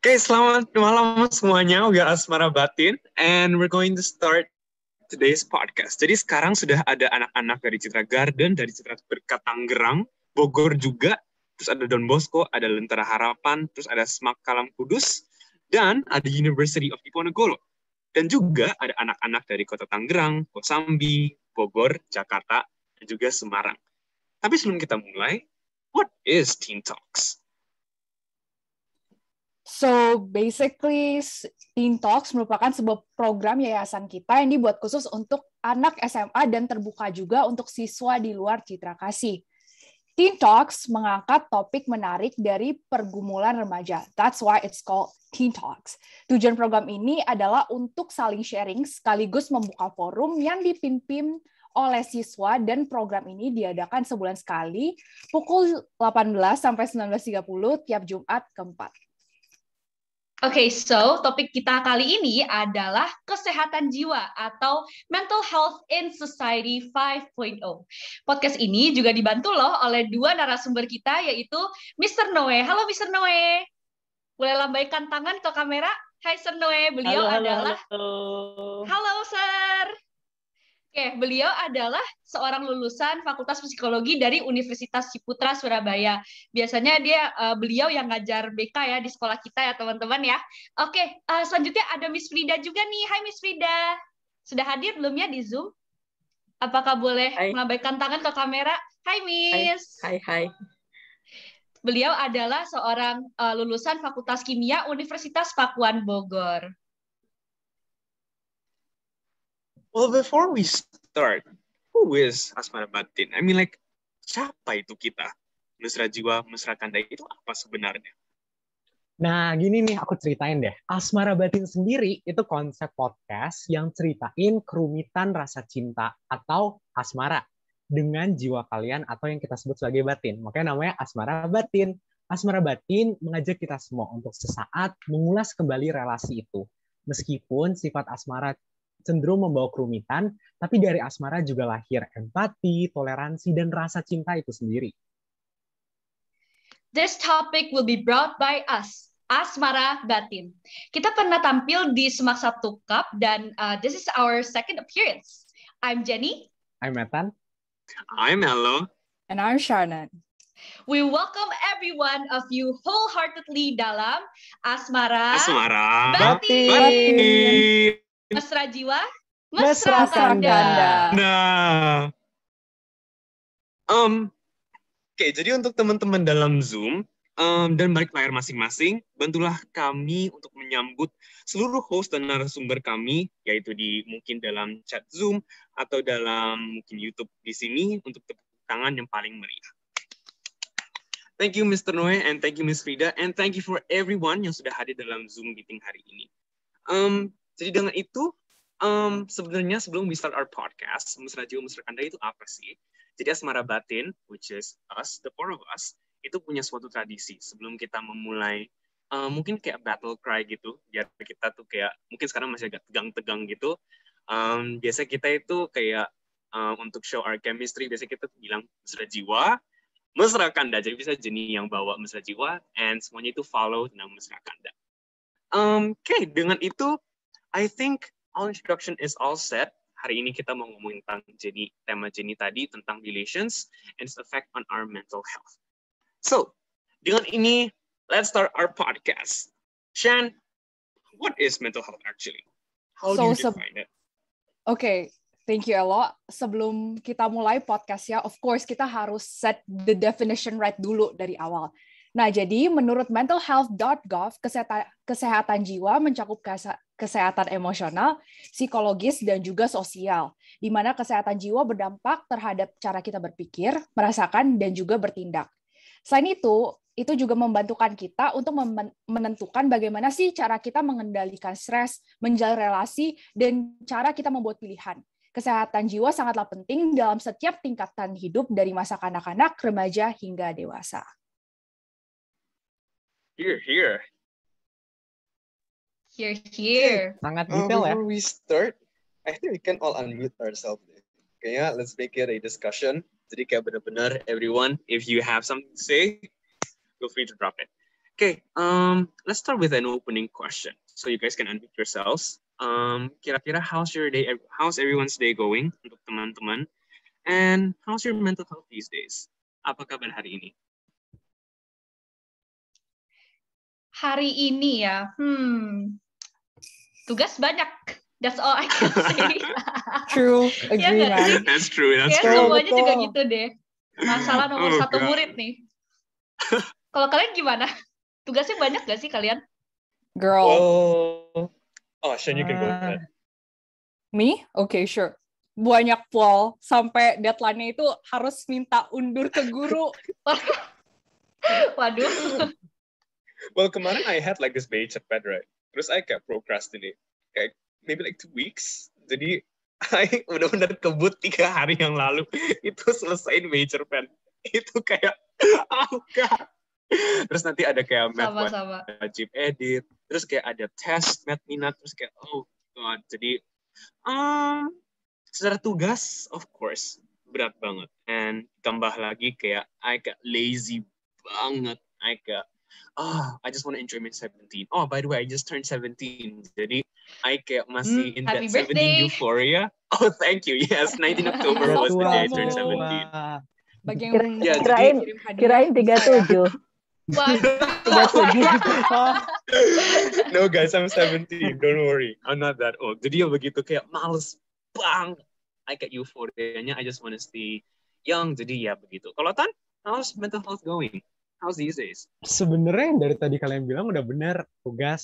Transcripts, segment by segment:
Oke, selamat malam semuanya. We are Asmara Batin and we're going to start today's podcast. Jadi sekarang sudah ada anak-anak dari Citra Garden, dari Citra Berkat Tangerang, Bogor juga, terus ada Don Bosco, ada Lentera Harapan, terus ada Semak Kalam Kudus, dan ada University of Diponegoro. Dan juga ada anak-anak dari Kota Tangerang, Kosambi, Bogor, Jakarta, dan juga Semarang. Tapi sebelum kita mulai, what is Teen Talks? So basically, Teen Talks merupakan sebuah program yayasan kita yang dibuat khusus untuk anak SMA dan terbuka juga untuk siswa di luar Citra Kasih. Teen Talks mengangkat topik menarik dari pergumulan remaja. That's why it's called Teen Talks. Tujuan program ini adalah untuk saling sharing sekaligus membuka forum yang dipimpin oleh siswa, dan program ini diadakan sebulan sekali pukul 18 sampai 19.30 tiap Jumat keempat. Oke, so topik kita kali ini adalah kesehatan jiwa atau Mental Health in Society 5.0. Podcast ini juga dibantu loh oleh dua narasumber kita, yaitu Mr. Noe. Halo Mr. Noe. Boleh lambaikan tangan ke kamera? Hai Sir Noe, beliau adalah... Halo Sir. Oke, beliau adalah seorang lulusan Fakultas Psikologi dari Universitas Ciputra Surabaya. Biasanya beliau yang ngajar BK ya di sekolah kita ya teman-teman ya. Oke, selanjutnya ada Miss Frida juga nih. Hai Miss Frida. Sudah hadir belum ya di Zoom? Apakah boleh melambaikan tangan ke kamera? Hai Miss. Hai. Beliau adalah seorang lulusan Fakultas Kimia Universitas Pakuan Bogor. Well, before we start, who is Asmara Batin? I mean, like, siapa itu kita? Mesra Jiwa, Mesra Kanda itu apa sebenarnya? Nah, gini nih, aku ceritain deh. Asmara Batin sendiri itu konsep podcast yang ceritain kerumitan rasa cinta atau asmara dengan jiwa kalian atau yang kita sebut sebagai batin. Makanya namanya Asmara Batin. Asmara Batin mengajak kita semua untuk sesaat mengulas kembali relasi itu. Meskipun sifat asmara cenderung membawa kerumitan, tapi dari asmara juga lahir empati, toleransi, dan rasa cinta itu sendiri. This topic will be brought by us, Asmara Batin. Kita pernah tampil di Semak 1 Cup, dan this is our second appearance. I'm Jenny. I'm Ethan. I'm Hello. And I'm Shannon. We welcome every one of you wholeheartedly dalam Asmara Batin. Mesra Jiwa, Mesra Kanda. Nah, oke, jadi untuk teman-teman dalam Zoom dan balik layar masing-masing, bantulah kami untuk menyambut seluruh host dan narasumber kami, yaitu mungkin dalam chat Zoom atau dalam mungkin YouTube di sini untuk tepuk tangan yang paling meriah. Thank you Mr. Noe and thank you Miss Frida and thank you for everyone yang sudah hadir dalam Zoom meeting hari ini. Jadi dengan itu, sebenarnya sebelum we start our podcast, Mesra Jiwa, Mesra Kanda itu apa sih? Jadi Asmara Batin, which is us, the four of us, itu punya suatu tradisi. Sebelum kita memulai, mungkin kayak battle cry gitu, biar kita tuh kayak, mungkin sekarang masih agak tegang-tegang gitu. Biasa kita itu kayak, untuk show our chemistry, biasa kita tuh bilang Mesra Jiwa, Mesra Kanda. Jadi bisa Jenny yang bawa Mesra Jiwa, and semuanya itu follow tentang Mesra Kanda. Oke, dengan itu, I think our introduction is all set. Hari ini kita mau ngomongin tentang tema Jenny tadi tentang relations and its effect on our mental health. So, dengan ini, let's start our podcast. Shan, what is mental health actually? How do you define it? Okay, thank you Elo. Sebelum kita mulai podcast ya, of course kita harus set the definition right dulu dari awal. Nah, jadi menurut mentalhealth.gov, kesehatan jiwa mencakup kesehatan emosional, psikologis, dan juga sosial, di mana kesehatan jiwa berdampak terhadap cara kita berpikir, merasakan, dan juga bertindak. Selain itu juga membantukan kita untuk menentukan bagaimana sih cara kita mengendalikan stres, menjalin relasi, dan cara kita membuat pilihan. Kesehatan jiwa sangatlah penting dalam setiap tingkatan hidup dari masa kanak-kanak, remaja, hingga dewasa. Here. Sangat detail ya. Before we start, I think we can all unmute ourselves. Kayaknya let's make it a discussion. Jadi kayak benar-benar everyone, if you have something to say, feel free to drop it. Okay, let's start with an opening question, so you guys can unmute yourselves. Kira-kira how's everyone's day going untuk teman-teman? And how's your mental health these days? Apa kabar hari ini? Hari ini ya, tugas banyak. That's all I can say. True, Ya agree, nggak man. sih? That's true. Kayak semuanya juga gitu deh. Masalah nomor Oh, satu God. murid nih. Kalau kalian gimana? Tugasnya banyak gak sih kalian? Girl, Shen, you can go ahead. me? Okay, sure. Banyak pol, sampai deadline-nya itu harus minta undur ke guru. Waduh. Well, kemarin I had like this major pen, right? Terus I kayak procrastinate. Kayak maybe like 2 weeks. Jadi I benar-benar kebut 3 hari yang lalu itu selesaiin major pen. Itu kayak God. Terus nanti ada kayak math Sama-sama. wajib edit. Terus kayak ada test math minat. Terus kayak oh God. Jadi secara tugas of course berat banget. And tambah lagi kayak I kayak lazy banget. I kayak I just want to enjoy my 17. Oh, by the way, I just turned 17. Jadi, I kayak masih in Happy that 17 birthday. euphoria. Oh, thank you. Yes, 19 October was the day I turned 17. Bagi yang Ya, mau kirim hadiah, Kirain bisa ya. 37. No guys, I'm 17. Don't worry. I'm not that old. Jadi ya begitu kayak males banget. I kayak euforianya, I just want to stay young. Jadi ya begitu. Kalau Tan, how's mental health going? How's these days? Sebenarnya yang dari tadi kalian bilang udah bener, tugas.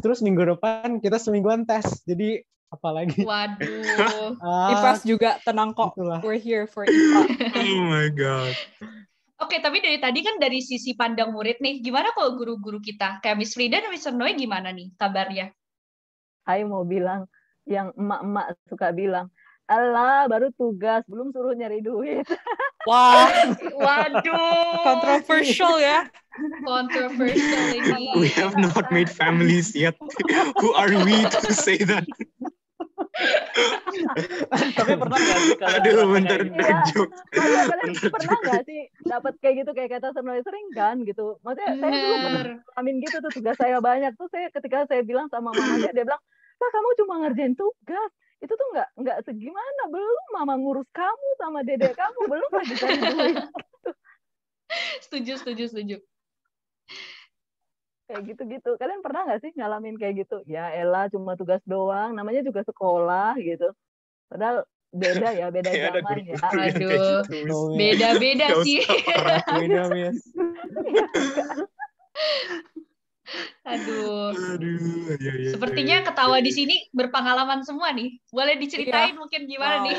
Terus minggu depan kita semingguan tes. Jadi apalagi? Waduh. IPAS juga tenang kok. Itulah. We're here for IPA. Oh my God. Oke, tapi dari tadi kan dari sisi pandang murid nih, gimana kalau guru-guru kita? Kayak Miss Frida dan Mr. Noy gimana nih kabarnya? Ayo mau bilang, yang emak-emak suka bilang, alah baru tugas, belum suruh nyari duit. Wah, Waduh. controversial ya. Controversial ini. We have not made families yet. Who are we to say that? Tapi pernah nggak sih kalian Aduh, ngerasa bentar kayak gitu? dark joke. Maksudnya kalian Bentar pernah juga. nggak sih dapat kayak gitu, kayak kata Senoi sering kan gitu. Maksudnya saya dulu pernah Bener. ngalamin gitu tuh, tugas saya banyak tuh, ketika saya bilang sama mama saya, dia bilang, "Pak, kamu cuma ngerjain tugas. Itu tuh nggak segimana, belum mama ngurus kamu sama dedek kamu, belum lagi cari duit." Setuju. Kayak gitu-gitu. Kalian pernah nggak sih ngalamin kayak gitu? Ya elah, cuma tugas doang, namanya juga sekolah gitu. Padahal beda ya, beda Kayak ada zaman ya. guru-guru yang kayak Aduh. gitu. Miss. Beda-beda Gak sih. usah. Beda, Miss. Aduh. Aduh, ya. Sepertinya ketawa di sini berpengalaman semua nih. Boleh diceritain mungkin gimana Wow. nih?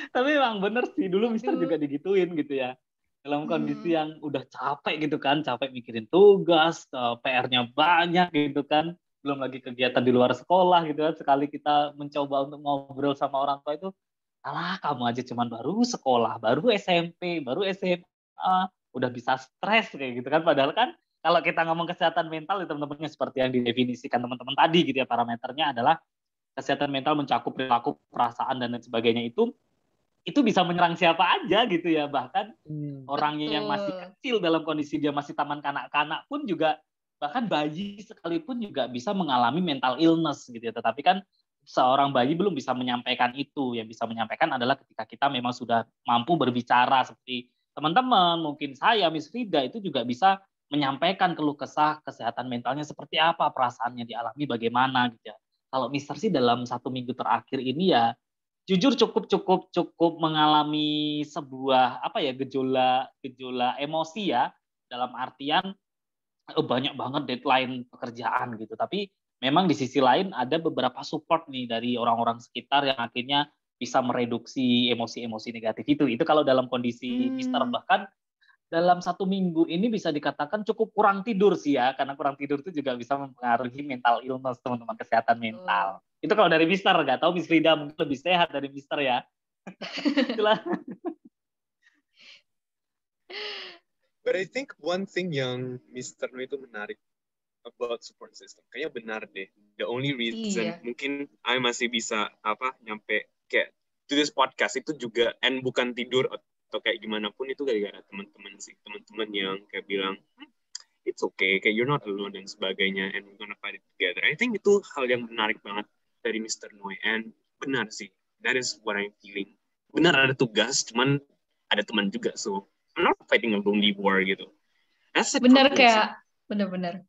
Tapi memang bener sih, dulu Mister Aduh. juga digituin gitu ya. Dalam kondisi yang udah capek gitu kan, capek mikirin tugas, PR-nya banyak gitu kan, belum lagi kegiatan di luar sekolah gitu kan. Sekali kita mencoba untuk ngobrol sama orang tua itu, alah kamu aja cuman baru sekolah, baru SMP, baru SMA, udah bisa stres kayak gitu kan. Padahal kan kalau kita ngomong kesehatan mental ya teman-temannya seperti yang didefinisikan teman-teman tadi gitu ya, parameternya adalah kesehatan mental mencakup perilaku, perasaan dan lain sebagainya, itu bisa menyerang siapa aja gitu ya, bahkan orangnya yang masih kecil dalam kondisi dia masih taman kanak-kanak pun juga, bahkan bayi sekalipun juga bisa mengalami mental illness gitu ya. Tetapi kan seorang bayi belum bisa menyampaikan itu, yang bisa menyampaikan adalah ketika kita memang sudah mampu berbicara seperti teman-teman, mungkin saya, Miss Frida itu juga bisa menyampaikan keluh kesah kesehatan mentalnya seperti apa, perasaannya dialami bagaimana gitu ya. Kalau Mister sih dalam 1 minggu terakhir ini ya jujur cukup mengalami sebuah gejolak emosi ya, dalam artian banyak banget deadline pekerjaan gitu. Tapi memang di sisi lain ada beberapa support nih dari orang-orang sekitar yang akhirnya bisa mereduksi emosi-emosi negatif itu. Itu kalau dalam kondisi Mister. Bahkan dalam 1 minggu ini bisa dikatakan cukup kurang tidur sih ya, karena kurang tidur itu juga bisa mempengaruhi mental illness, teman-teman, kesehatan mental. Itu kalau dari Mister, nggak tahu Miss Frida mungkin lebih sehat dari Mister ya. Itulah. But I think one thing yang Mr. No itu menarik about support system, kayaknya benar deh. The only reason mungkin I masih bisa nyampe kayak to this podcast itu juga bukan tidur atau kayak gimana pun itu gara-gara teman-teman sih, teman-teman yang kayak bilang it's okay, kayak you're not alone dan sebagainya, and we're gonna fight it together. I think itu hal yang menarik banget dari Mr. Noy, and benar sih, that is what I'm feeling. Benar ada tugas, cuman ada teman juga, so I'm not fighting a lonely war gitu. That's it. Bener, kayak bener-bener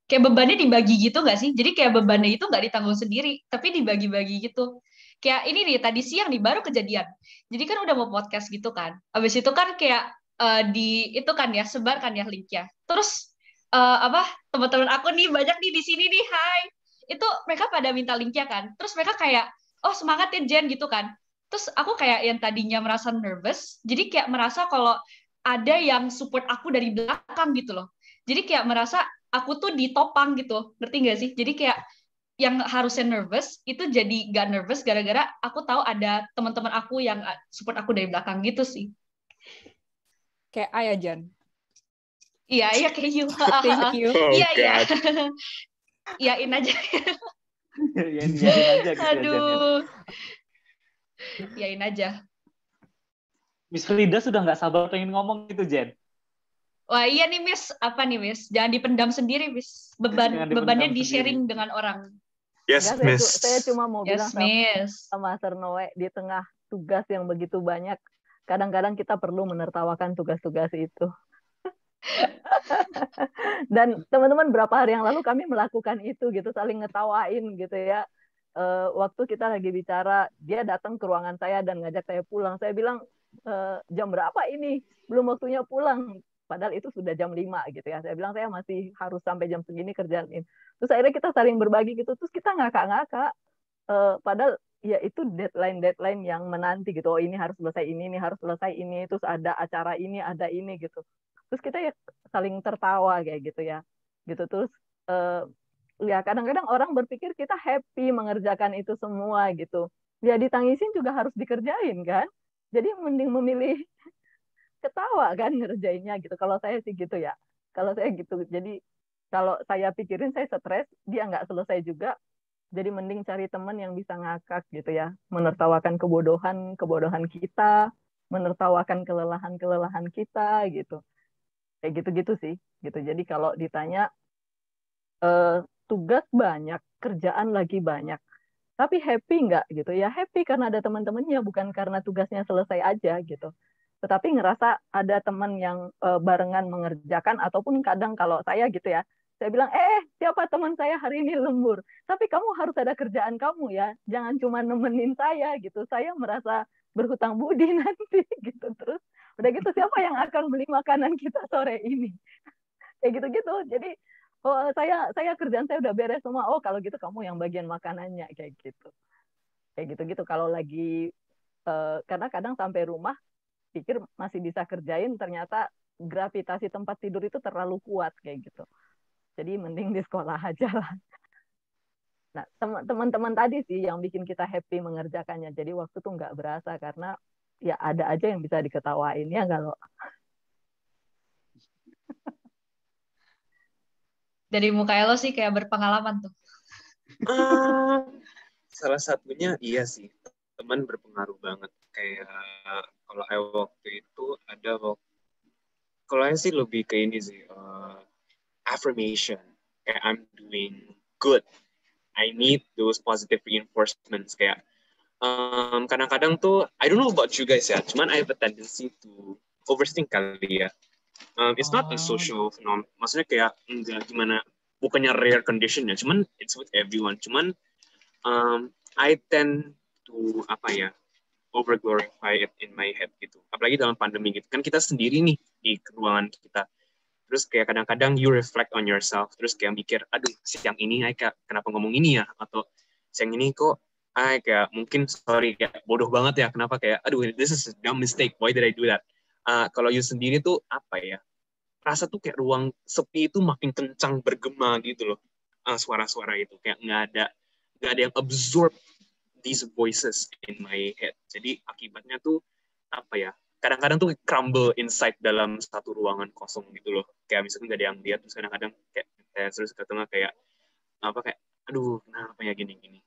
kayak bebannya dibagi gitu nggak sih? Jadi kayak bebannya itu nggak ditanggung sendiri, tapi dibagi-bagi gitu. Kayak ini nih, tadi siang nih baru kejadian. Jadi kan udah mau podcast gitu kan. Abis itu kan kayak di itu kan ya, sebar kan ya linknya. Terus teman-teman aku nih banyak nih di sini nih, hai. Itu mereka pada minta linknya kan. Terus mereka kayak, oh semangat ya Jen gitu kan. Terus aku kayak yang tadinya merasa nervous, jadi kayak merasa kalau ada yang support aku dari belakang gitu loh. Jadi kayak merasa aku tuh ditopang gitu, ngerti nggak sih? Jadi kayak yang harusnya nervous itu jadi gak nervous gara-gara aku tahu ada teman-teman aku yang support aku dari belakang gitu sih. Kayak Ayah Jan. Iya kayak you. Thank you. Iya. Iyain aja. Iyain aja gitu. Aduh. Iyain aja. Miss Frida sudah nggak sabar pengen ngomong gitu, Jen. Wah iya nih Miss, apa nih Miss? Jangan dipendam sendiri Miss. Bebannya di-sharing dengan orang. Yes, Enggak, Miss. saya cuma mau bilang Miss. sama Sir Noe, di tengah tugas yang begitu banyak, kadang-kadang kita perlu menertawakan tugas-tugas itu. Dan teman-teman berapa hari yang lalu kami melakukan itu gitu, saling ngetawain gitu ya. Waktu kita lagi bicara, dia datang ke ruangan saya dan ngajak saya pulang. Saya bilang, jam berapa ini? Belum waktunya pulang. Padahal itu sudah jam 5 gitu ya. Saya bilang saya masih harus sampai jam segini kerjaan ini. Terus akhirnya kita saling berbagi gitu. Terus kita ngakak-ngakak. Padahal ya itu deadline yang menanti gitu. Oh ini harus selesai ini harus selesai ini. Terus ada acara ini, ada ini gitu. Terus kita ya saling tertawa kayak gitu ya. Gitu terus ya kadang-kadang orang berpikir kita happy mengerjakan itu semua gitu. Ya ditangisin juga harus dikerjain kan. Jadi mending memilih ketawa kan ngerjainnya gitu. Kalau saya sih gitu ya. Kalau saya gitu. Jadi kalau saya pikirin saya stres, dia nggak selesai juga. Jadi mending cari teman yang bisa ngakak gitu ya. Menertawakan kebodohan kita, menertawakan kelelahan kita gitu. Kayak gitu-gitu sih. Gitu. Jadi kalau ditanya tugas banyak, kerjaan lagi banyak. Tapi happy nggak gitu ya? Happy karena ada teman-temannya, bukan karena tugasnya selesai aja gitu. Tetapi ngerasa ada teman yang barengan mengerjakan, ataupun kadang kalau saya gitu ya, saya bilang, siapa teman saya hari ini lembur? Tapi kamu harus ada kerjaan kamu ya, jangan cuma nemenin saya gitu. Saya merasa berhutang budi nanti gitu. Terus udah gitu siapa yang akan beli makanan kita sore ini? Kayak gitu-gitu. Jadi oh saya kerjaan saya udah beres semua. Oh kalau gitu kamu yang bagian makanannya kayak gitu. Kayak gitu-gitu. Kalau lagi karena kadang sampai rumah pikir masih bisa kerjain, ternyata gravitasi tempat tidur itu terlalu kuat kayak gitu. Jadi mending di sekolah aja lah. Nah, teman-teman tadi sih yang bikin kita happy mengerjakannya. Jadi waktu tuh nggak berasa karena ya ada aja yang bisa diketawain ya kalau. Dari muka Elo sih kayak berpengalaman tuh. Salah satunya iya sih, teman berpengaruh banget. Kayak kalau waktu itu kalau saya sih lebih ke ini sih, affirmation. Kayak I'm doing good. I need those positive reinforcements. Kayak kadang-kadang tuh, I don't know about you guys ya, cuman I have a tendency to overthink kali ya. It's not a social phenomenon. Maksudnya kayak enggak gimana, bukannya rare condition ya, cuman it's with everyone. Cuman I tend to over glorify it in my head gitu. Apalagi dalam pandemi gitu. Kan kita sendiri nih di ruangan kita. Terus kayak kadang-kadang you reflect on yourself. Terus kayak mikir, aduh siang ini kayak kenapa ngomong ini ya? Atau siang ini kok kayak mungkin kayak bodoh banget ya. Kenapa kayak aduh this is a dumb mistake. Why did I do that? Kalau you sendiri tuh rasa tuh kayak ruang sepi itu makin kencang bergema gitu loh, suara-suara itu kayak nggak ada yang absorb these voices in my head. Jadi akibatnya tuh kadang-kadang tuh crumble inside dalam satu ruangan kosong gitu loh, kayak misalnya nggak ada yang lihat, terus kadang-kadang kayak terus ketemu kayak aduh kenapa ya gini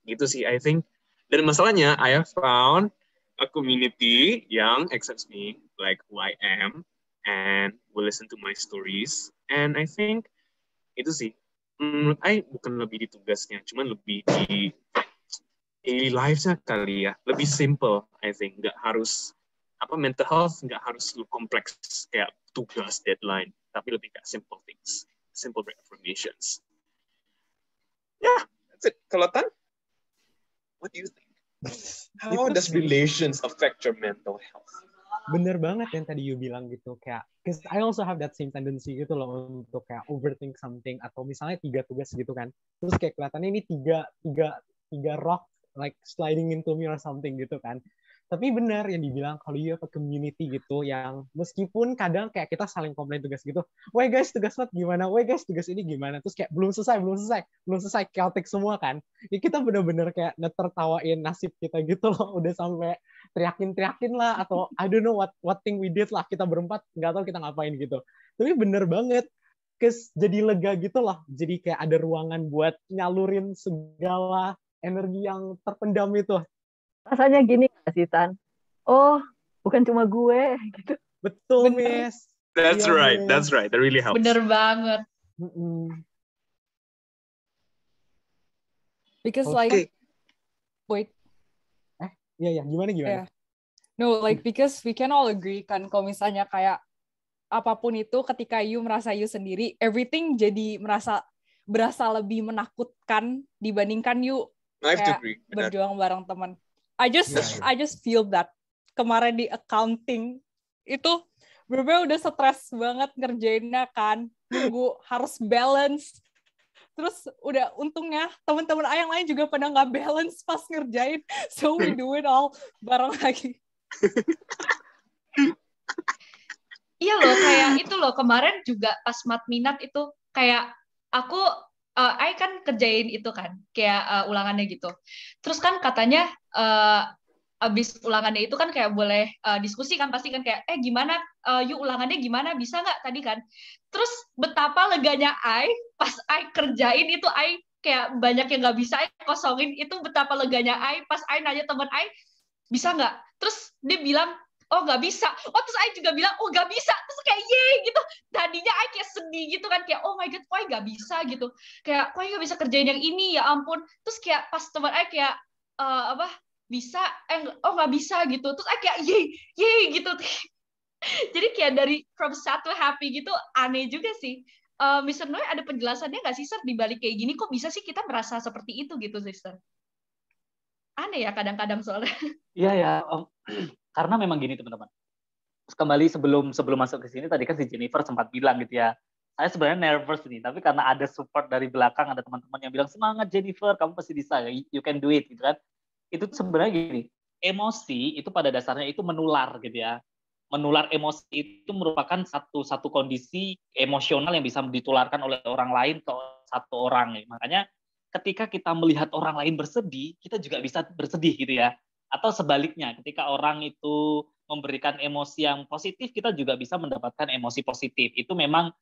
gitu sih I think. Dan masalahnya I have found a community yang accepts me like who I am and will listen to my stories. And I think itu sih, menurut I bukan lebih di tugasnya, cuman lebih di daily life-nya kali ya. Lebih simple, I think. Nggak harus, mental health nggak harus lu kompleks kayak tugas, deadline, tapi lebih kayak simple things, simple affirmations. Yeah, that's it. Kalau Tan, what do you think? How does relations affect your mental health? Bener banget yang tadi you bilang gitu, kayak because I also have that same tendency gitu loh untuk kayak overthink something, atau misalnya 3 tugas gitu kan, terus kayak kelihatannya ini tiga rock like sliding into me or something gitu kan. Tapi benar yang dibilang kalau you have a community gitu yang meskipun kadang kayak kita saling komplain tugas gitu, woi guys tugas not gimana, woi guys tugas ini gimana, terus kayak belum selesai chaotic semua kan, ya kita bener-bener kayak ngetertawain nasib kita gitu loh, udah sampai teriakin lah, atau I don't know what thing we did lah, kita berempat nggak tahu kita ngapain gitu. Tapi bener banget, jadi lega gitu loh, jadi kayak ada ruangan buat nyalurin segala energi yang terpendam itu. Rasanya gini nggak sih, Tan? Oh, bukan cuma gue gitu. Betul, Miss. That's right. That really helps. Bener banget. Because wait. Iya, gimana? Yeah. No, like because we can all agree kan, kalau misalnya kayak apapun itu, ketika you merasa you sendiri, everything jadi berasa lebih menakutkan dibandingkan you kayak berjuang bareng teman. I just feel that kemarin di accounting itu bener-bener udah stres banget ngerjainnya kan, nunggu harus balance, terus udah untungnya teman-teman yang lain juga pada nggak balance pas ngerjain, so we do it all bareng lagi. Iya loh, kayak itu loh kemarin juga pas mat minat itu kayak aku I kan kerjain itu kan kayak ulangannya gitu. Terus kan katanya abis ulangannya itu kan kayak boleh diskusi kan, pasti kan kayak gimana yuk ulangannya gimana, bisa nggak tadi kan. Terus betapa leganya pas I kerjain itu, I kayak banyak yang nggak bisa I kosongin, itu betapa leganya I pas I nanya teman I bisa nggak, terus dia bilang oh nggak bisa, terus I juga bilang oh nggak bisa, terus kayak yeay gitu. Tadinya I kayak sedih gitu kan, kayak oh my god kok I nggak bisa gitu, kayak kok I nggak bisa kerjain yang ini, ya ampun. Terus kayak pas teman I kayak bisa, nggak bisa gitu, terus I kayak yeay gitu. Jadi kayak dari from sad to happy gitu, aneh juga sih. Mr. Noy ada penjelasannya nggak sih, Sir, di balik kayak gini kok bisa sih kita merasa seperti itu gitu, Sister? Aneh ya kadang-kadang soalnya. Iya ya, karena memang gini teman-teman. Kembali sebelum masuk ke sini tadi kan si Jennifer sempat bilang gitu ya, saya sebenarnya nervous nih, tapi karena ada support dari belakang, ada teman-teman yang bilang semangat Jennifer, kamu pasti bisa, you can do it gitu kan. Itu sebenarnya gini, emosi itu pada dasarnya itu menular gitu ya. Menular emosi itu merupakan satu kondisi emosional yang bisa ditularkan oleh orang lain ke satu orang. Makanya ketika kita melihat orang lain bersedih, kita juga bisa bersedih gitu ya. Atau sebaliknya, ketika orang itu memberikan emosi yang positif, kita juga bisa mendapatkan emosi positif. Itu memang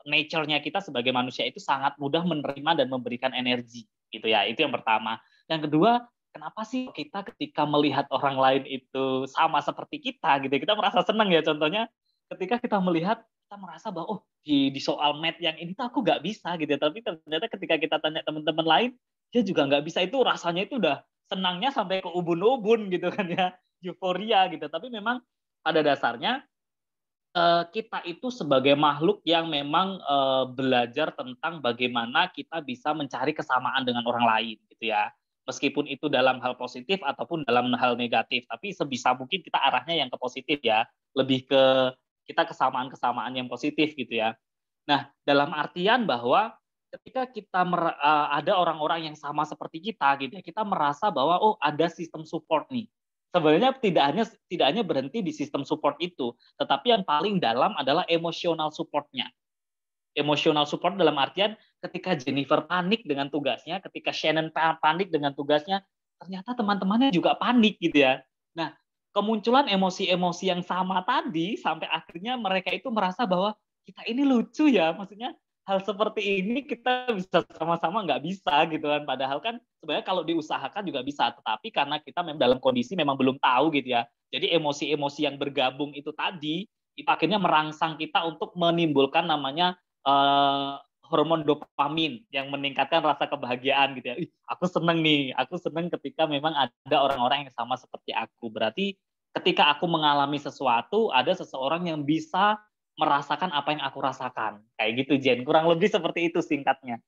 nature-nya kita sebagai manusia itu sangat mudah menerima dan memberikan energi gitu ya. Itu yang pertama. Yang kedua, kenapa sih kita ketika melihat orang lain itu sama seperti kita gitu, kita merasa senang ya. Contohnya ketika kita melihat, kita merasa bahwa di soal math yang ini tuh aku nggak bisa gitu ya. Tapi ternyata ketika kita tanya teman-teman lain, dia juga nggak bisa, itu rasanya itu udah senangnya sampai ke ubun-ubun gitu kan ya, euforia gitu. Tapi memang pada dasarnya kita itu sebagai makhluk yang memang belajar tentang bagaimana kita bisa mencari kesamaan dengan orang lain gitu ya. Meskipun itu dalam hal positif ataupun dalam hal negatif, tapi sebisa mungkin kita arahnya yang ke positif ya, lebih ke kita kesamaan-kesamaan yang positif gitu ya. Nah, dalam artian bahwa ketika kita ada orang-orang yang sama seperti kita gitu ya, kita merasa bahwa ada sistem support nih. Sebenarnya tidak hanya berhenti di sistem support itu, tetapi yang paling dalam adalah emotional support-nya. Emotional support dalam artian ketika Jennifer panik dengan tugasnya, ketika Shannon panik dengan tugasnya, ternyata teman-temannya juga panik gitu ya. Nah, kemunculan emosi-emosi yang sama tadi sampai akhirnya mereka itu merasa bahwa kita ini lucu ya, maksudnya hal seperti ini kita bisa sama-sama nggak bisa gitu kan. Padahal kan sebenarnya kalau diusahakan juga bisa, tetapi karena kita memang dalam kondisi memang belum tahu gitu ya. Jadi emosi-emosi yang bergabung itu tadi, itu akhirnya merangsang kita untuk menimbulkan namanya hormon dopamin yang meningkatkan rasa kebahagiaan gitu ya. Aku seneng nih, aku seneng ketika memang ada orang-orang yang sama seperti aku. Berarti ketika aku mengalami sesuatu, ada seseorang yang bisa merasakan apa yang aku rasakan. Kayak gitu, Jen. Kurang lebih seperti itu singkatnya.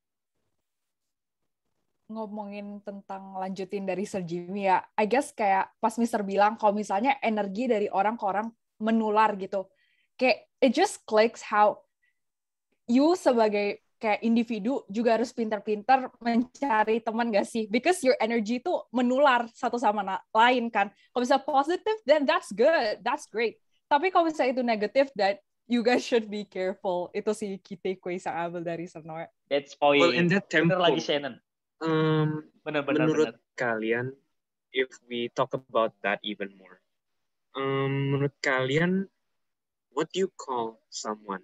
Ngomongin tentang lanjutin dari Sir Jimmy ya, I guess kayak pas Mister bilang kalau misalnya energi dari orang ke orang menular gitu. Kayak it just clicks how you sebagai kayak individu juga harus pintar-pintar mencari teman gak sih? Because your energy itu menular satu sama lain kan. Kalau bisa positif, then that's good, that's great. Tapi kalau misalnya itu negatif, that you guys should be careful. Itu sih key takeaway saya ambil dari Sernoe. That's point. Well, in that tempo, bener lagi Shannon. Menurut kalian, if we talk about that even more, menurut kalian, what do you call someone?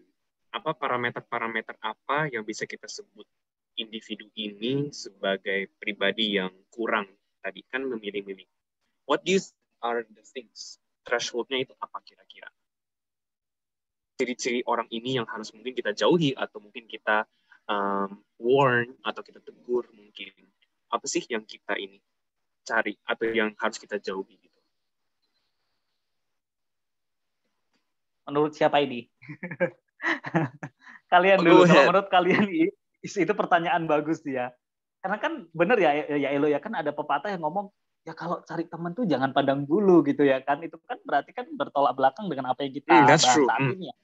Apa parameter-parameter apa yang bisa kita sebut individu ini sebagai pribadi yang kurang? Tadi kan memilih-milih. What are the things? Threshold-nya itu apa kira-kira? Ciri-ciri orang ini yang harus mungkin kita jauhi atau mungkin kita warn atau kita tegur mungkin. Apa sih yang kita ini cari atau yang harus kita jauhi gitu? Menurut siapa ini? Kalian dulu, kalau menurut kalian itu pertanyaan bagus ya. Karena kan bener ya Elo ya, kan ada pepatah yang ngomong, ya kalau cari teman tuh jangan pandang bulu gitu ya kan. Itu kan berarti kan bertolak belakang dengan apa yang kita bahas saat ini ya.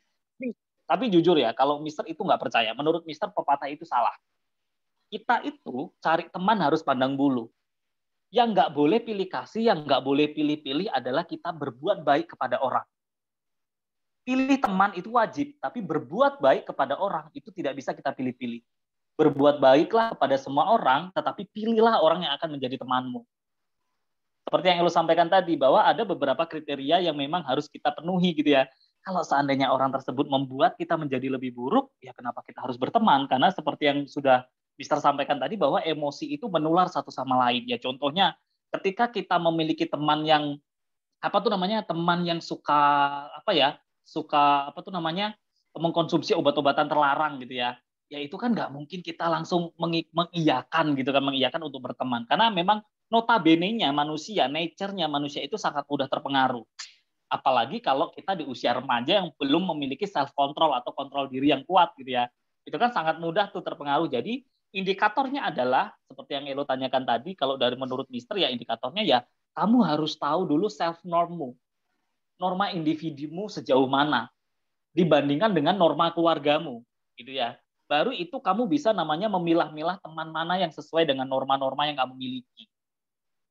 Tapi jujur ya, kalau Mister itu nggak percaya. Menurut Mister pepatah itu salah. Kita itu cari teman harus pandang bulu. Yang nggak boleh pilih kasih, yang nggak boleh pilih-pilih adalah kita berbuat baik kepada orang. Pilih teman itu wajib, tapi berbuat baik kepada orang itu tidak bisa kita pilih-pilih. Berbuat baiklah kepada semua orang, tetapi pilihlah orang yang akan menjadi temanmu. Seperti yang Elo sampaikan tadi, bahwa ada beberapa kriteria yang memang harus kita penuhi gitu ya. Kalau seandainya orang tersebut membuat kita menjadi lebih buruk, ya kenapa kita harus berteman? Karena seperti yang sudah Mister sampaikan tadi, bahwa emosi itu menular satu sama lain. Ya contohnya, ketika kita memiliki teman yang teman yang suka mengkonsumsi obat-obatan terlarang gitu ya. Ya itu kan nggak mungkin kita langsung mengiyakan untuk berteman. Karena memang notabene-nya manusia, nature-nya manusia itu sangat mudah terpengaruh. Apalagi kalau kita di usia remaja yang belum memiliki self-control atau kontrol diri yang kuat gitu ya. Itu kan sangat mudah tuh terpengaruh. Jadi indikatornya adalah, seperti yang Elo tanyakan tadi, kalau dari menurut Mister ya indikatornya ya, kamu harus tahu dulu self-normmu. Norma individumu sejauh mana dibandingkan dengan norma keluargamu gitu ya. Baru itu kamu bisa namanya memilah-milah teman mana yang sesuai dengan norma-norma yang kamu miliki.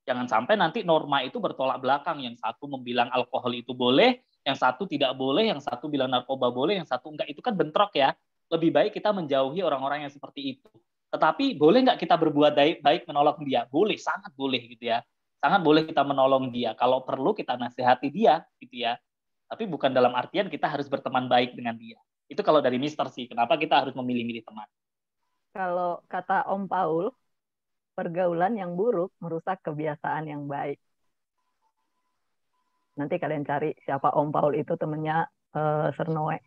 Jangan sampai nanti norma itu bertolak belakang, yang satu membilang alkohol itu boleh, yang satu tidak boleh, yang satu bilang narkoba boleh, yang satu enggak. Itu kan bentrok ya. Lebih baik kita menjauhi orang-orang yang seperti itu. Tetapi boleh nggak kita berbuat baik menolong dia? Boleh, sangat boleh gitu ya. Sangat boleh kita menolong dia. Kalau perlu kita nasihati dia, gitu ya. Tapi bukan dalam artian kita harus berteman baik dengan dia. Itu kalau dari Mister sih, kenapa kita harus memilih-milih teman. Kalau kata Om Paul, pergaulan yang buruk merusak kebiasaan yang baik. Nanti kalian cari siapa Om Paul itu, temennya Sernoe.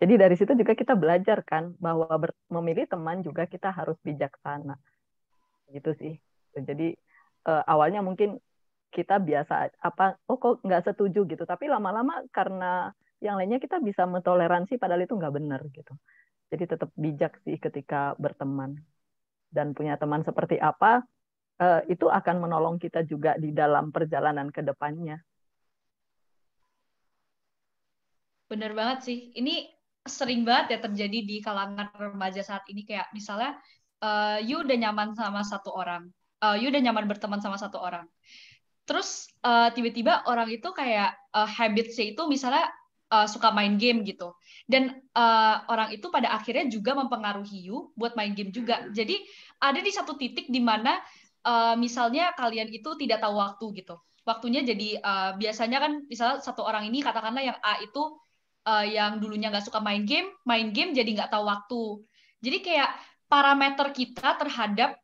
Jadi dari situ juga kita belajar kan, bahwa memilih teman juga kita harus bijaksana. Gitu sih. Jadi awalnya mungkin kita biasa kok nggak setuju gitu, tapi lama-lama karena yang lainnya kita bisa mentoleransi padahal itu nggak benar gitu. Jadi tetap bijak sih ketika berteman, dan punya teman seperti apa itu akan menolong kita juga di dalam perjalanan ke depannya. Bener banget sih, ini sering banget ya terjadi di kalangan remaja saat ini, kayak misalnya you udah nyaman sama satu orang, you udah nyaman berteman sama satu orang. Terus tiba-tiba orang itu kayak habits-nya itu misalnya suka main game gitu. Dan orang itu pada akhirnya juga mempengaruhi you buat main game juga. Jadi ada di satu titik di mana misalnya kalian itu tidak tahu waktu gitu. Waktunya jadi biasanya kan misalnya satu orang ini katakanlah yang A itu yang dulunya nggak suka main game jadi nggak tahu waktu. Jadi kayak parameter kita terhadap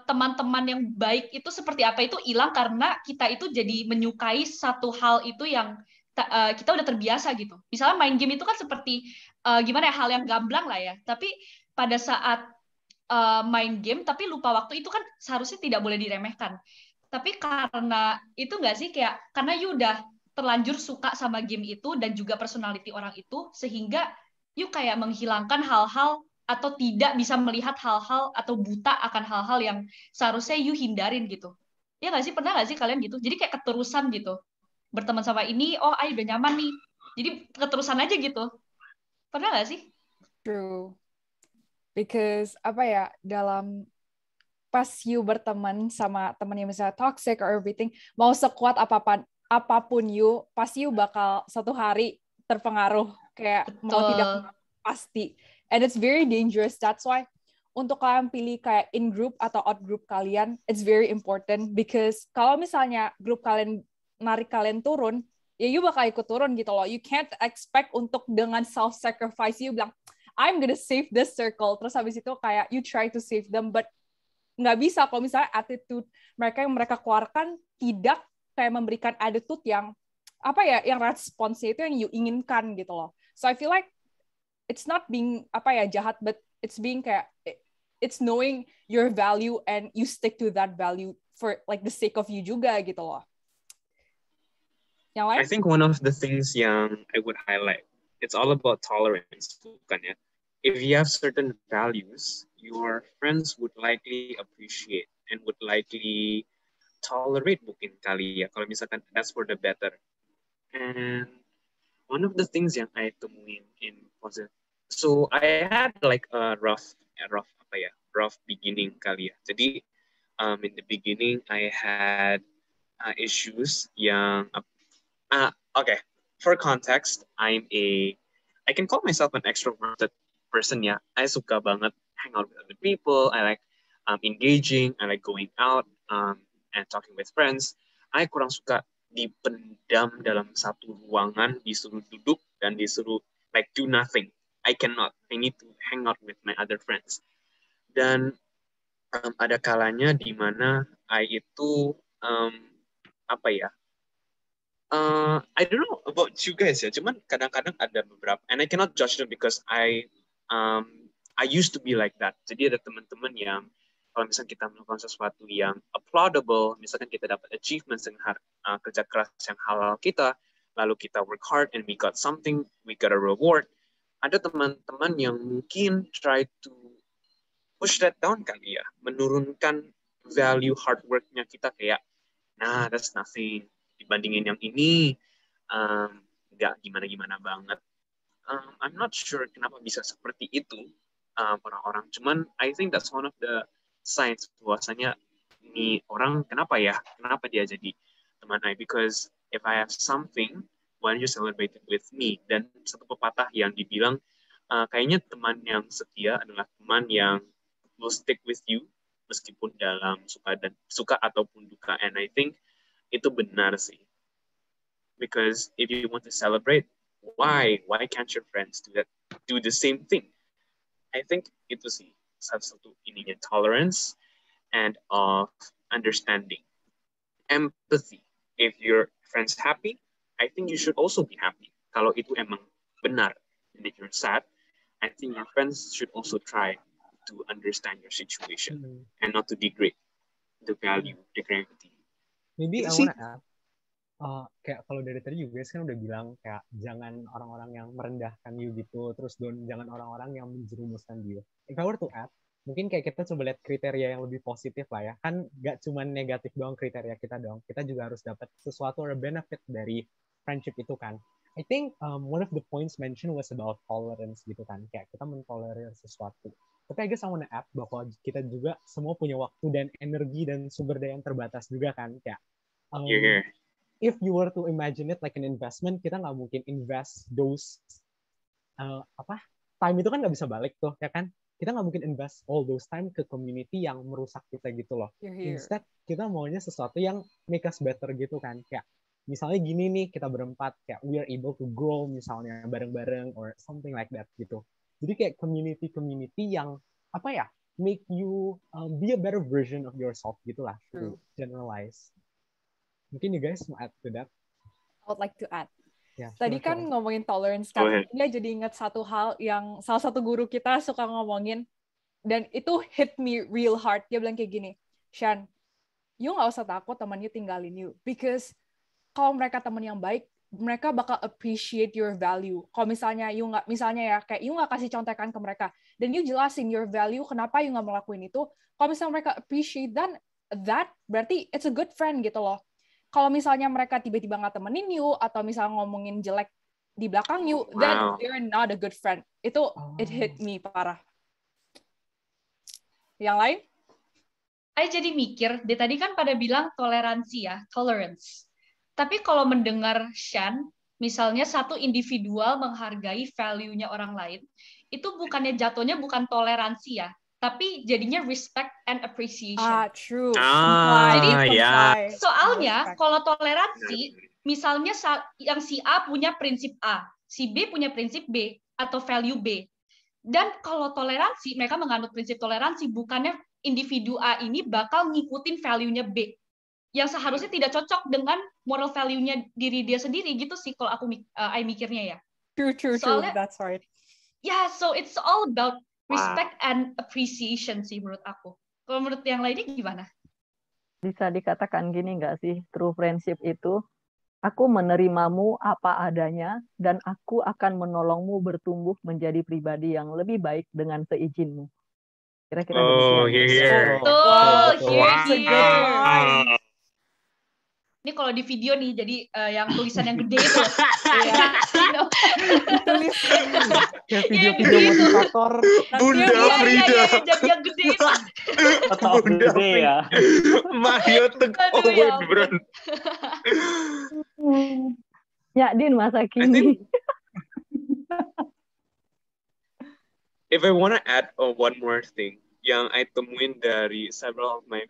teman-teman yang baik itu seperti apa itu hilang karena kita itu jadi menyukai satu hal itu yang kita udah terbiasa gitu. Misalnya main game itu kan seperti gimana ya, hal yang gamblang lah ya. Tapi pada saat main game tapi lupa waktu itu kan seharusnya tidak boleh diremehkan. Tapi karena itu nggak sih, kayak karena you udah terlanjur suka sama game itu dan juga personality orang itu, sehingga you kayak menghilangkan hal-hal atau tidak bisa melihat hal-hal atau buta akan hal-hal yang seharusnya you hindarin gitu. Ya nggak sih? Pernah nggak sih kalian gitu? Jadi kayak keterusan gitu. Berteman sama ini, oh ayo udah nyaman nih. Jadi keterusan aja gitu. Pernah nggak sih? True. Because apa ya, dalam pas you berteman sama teman yang misalnya toxic or everything, mau sekuat apapun you, pasti you bakal satu hari terpengaruh, kayak mau tidak pasti. And it's very dangerous. That's why untuk kalian pilih kayak in group atau out group kalian, it's very important because kalau misalnya grup kalian narik kalian turun, ya you bakal ikut turun gitu loh. You can't expect untuk dengan self-sacrifice you bilang, I'm gonna save this circle. Terus habis itu kayak you try to save them, but nggak bisa kalau misalnya attitude mereka yang mereka keluarkan tidak kayak memberikan attitude yang apa ya, yang responsnya itu yang you inginkan gitu loh. So I feel like it's not being apa ya jahat, but it's being kayak it's knowing your value and you stick to that value for like the sake of you juga gitu loh. Yang lain? I think one of the things yang I would highlight, it's all about tolerance, bukan ya? If you have certain values, your friends would likely appreciate and would likely tolerate mungkin kali ya, kalau misalkan that's for the better. And one of the things yang I temuin in positive, so I had like a rough beginning kali ya. Jadi in the beginning I had issues yang okay, for context, I can call myself an extroverted person ya. I suka banget hang out with other people. I like engaging. I like going out and talking with friends. I kurang suka dipendam dalam satu ruangan, disuruh duduk dan disuruh like do nothing. I cannot. I need to hang out with my other friends. Dan ada kalanya di mana I itu apa ya? I don't know about you guys ya, cuman kadang-kadang ada beberapa, and I cannot judge them because I used to be like that. Jadi ada teman-teman yang kalau misalnya kita melakukan sesuatu yang applaudable, misalkan kita dapat achievements dengan kerja keras yang halal kita, lalu kita work hard and we got something, we got a reward. Ada teman-teman yang mungkin try to push that down kali ya, menurunkan value hard work-nya kita, kayak, nah that's nothing. Dibandingin yang ini, nggak gimana-gimana banget. I'm not sure kenapa bisa seperti itu orang-orang. Cuman I think that's one of the signs bahwasanya ini orang kenapa dia jadi teman I, because if I have something, why don't you celebrate it with me? Dan satu pepatah yang dibilang kayaknya teman yang setia adalah teman yang will stick with you meskipun dalam suka ataupun duka. And I think itu benar sih. Because if you want to celebrate, why can't your friends do the same thing? I think itu sih satu ininya, tolerance and of understanding, empathy. If your friends happy, I think you should also be happy. Kalau itu emang benar. And if you're sad, I think your friends should also try to understand your situation and not to degrade the value, the gravity. Maybe I wanna add, kayak kalau dari tadi you guys kan udah bilang kayak jangan orang-orang yang merendahkan you gitu, terus jangan orang-orang yang menjerumuskan you. If I were to add, mungkin kayak kita coba lihat kriteria yang lebih positif lah ya. Kan gak cuma negatif doang kriteria kita dong. Kita juga harus dapat sesuatu or benefit dari friendship itu kan. I think one of the points mentioned was about tolerance gitu kan. Kayak kita mentolerir sesuatu. Tapi I guess I wanna add bahwa kita juga semua punya waktu dan energi dan sumber daya yang terbatas juga kan. Kayak if you were to imagine it like an investment, kita nggak mungkin invest those time itu kan nggak bisa balik tuh, ya kan? Kita nggak mungkin invest all those time ke community yang merusak kita gitu loh. Instead, kita maunya sesuatu yang make us better gitu kan. Kayak misalnya gini nih, kita berempat, kayak we are able to grow misalnya bareng-bareng or something like that gitu. Jadi kayak community yang apa ya, make you be a better version of yourself gitulah, to generalize. Mungkin you guys mau add to that? I would like to add. Yeah, Tadi sure. kan ngomongin tolerance Go kan, ahead. dia jadi ingat satu hal yang salah satu guru kita suka ngomongin, dan itu hit me real hard. Dia bilang kayak gini, Shan, you nggak usah takut teman you tinggalin you, because kalau mereka teman yang baik, mereka bakal appreciate your value. Kalau misalnya you nggak, misalnya ya kayak you nggak kasih contekan ke mereka, dan you jelasin your value, kenapa you nggak melakukan itu. Kalau misalnya mereka appreciate that berarti it's a good friend gitu loh. Kalau misalnya mereka tiba-tiba nggak temenin you, atau misalnya ngomongin jelek di belakang you, then they're not a good friend. Itu it hit me parah. Yang lain? Saya jadi mikir, dia tadi kan pada bilang toleransi ya, tolerance. Tapi kalau mendengar Shan, misalnya satu individual menghargai value-nya orang lain, itu bukannya jatuhnya bukan toleransi ya, tapi jadinya respect and appreciation. True. Jadi ya. soalnya kalau toleransi, misalnya yang si A punya prinsip A, si B punya prinsip B atau value B. Dan kalau toleransi, mereka menganut prinsip toleransi, bukannya individu A ini bakal ngikutin value-nya B yang seharusnya tidak cocok dengan moral value-nya diri dia sendiri gitu sih kalau aku mikirnya ya. True. Soalnya, That's right. Yeah, so it's all about respect and appreciation sih menurut aku. Kalau menurut yang lainnya gimana? Bisa dikatakan gini nggak sih, true friendship itu, aku menerimamu apa adanya, dan aku akan menolongmu bertumbuh menjadi pribadi yang lebih baik dengan seizinmu. Kira-kira demikian. Betul. Wow. Ini kalau di video nih, jadi yang tulisan yang gede itu. Tulis. Kayak video-video motivator. Bunda Frida. Jadi yang gede itu. Atau gede ya. Mario Aduh, ya ampun. bro. Ya, Din, masa kini. If I want to add one more thing yang I temuin dari several of my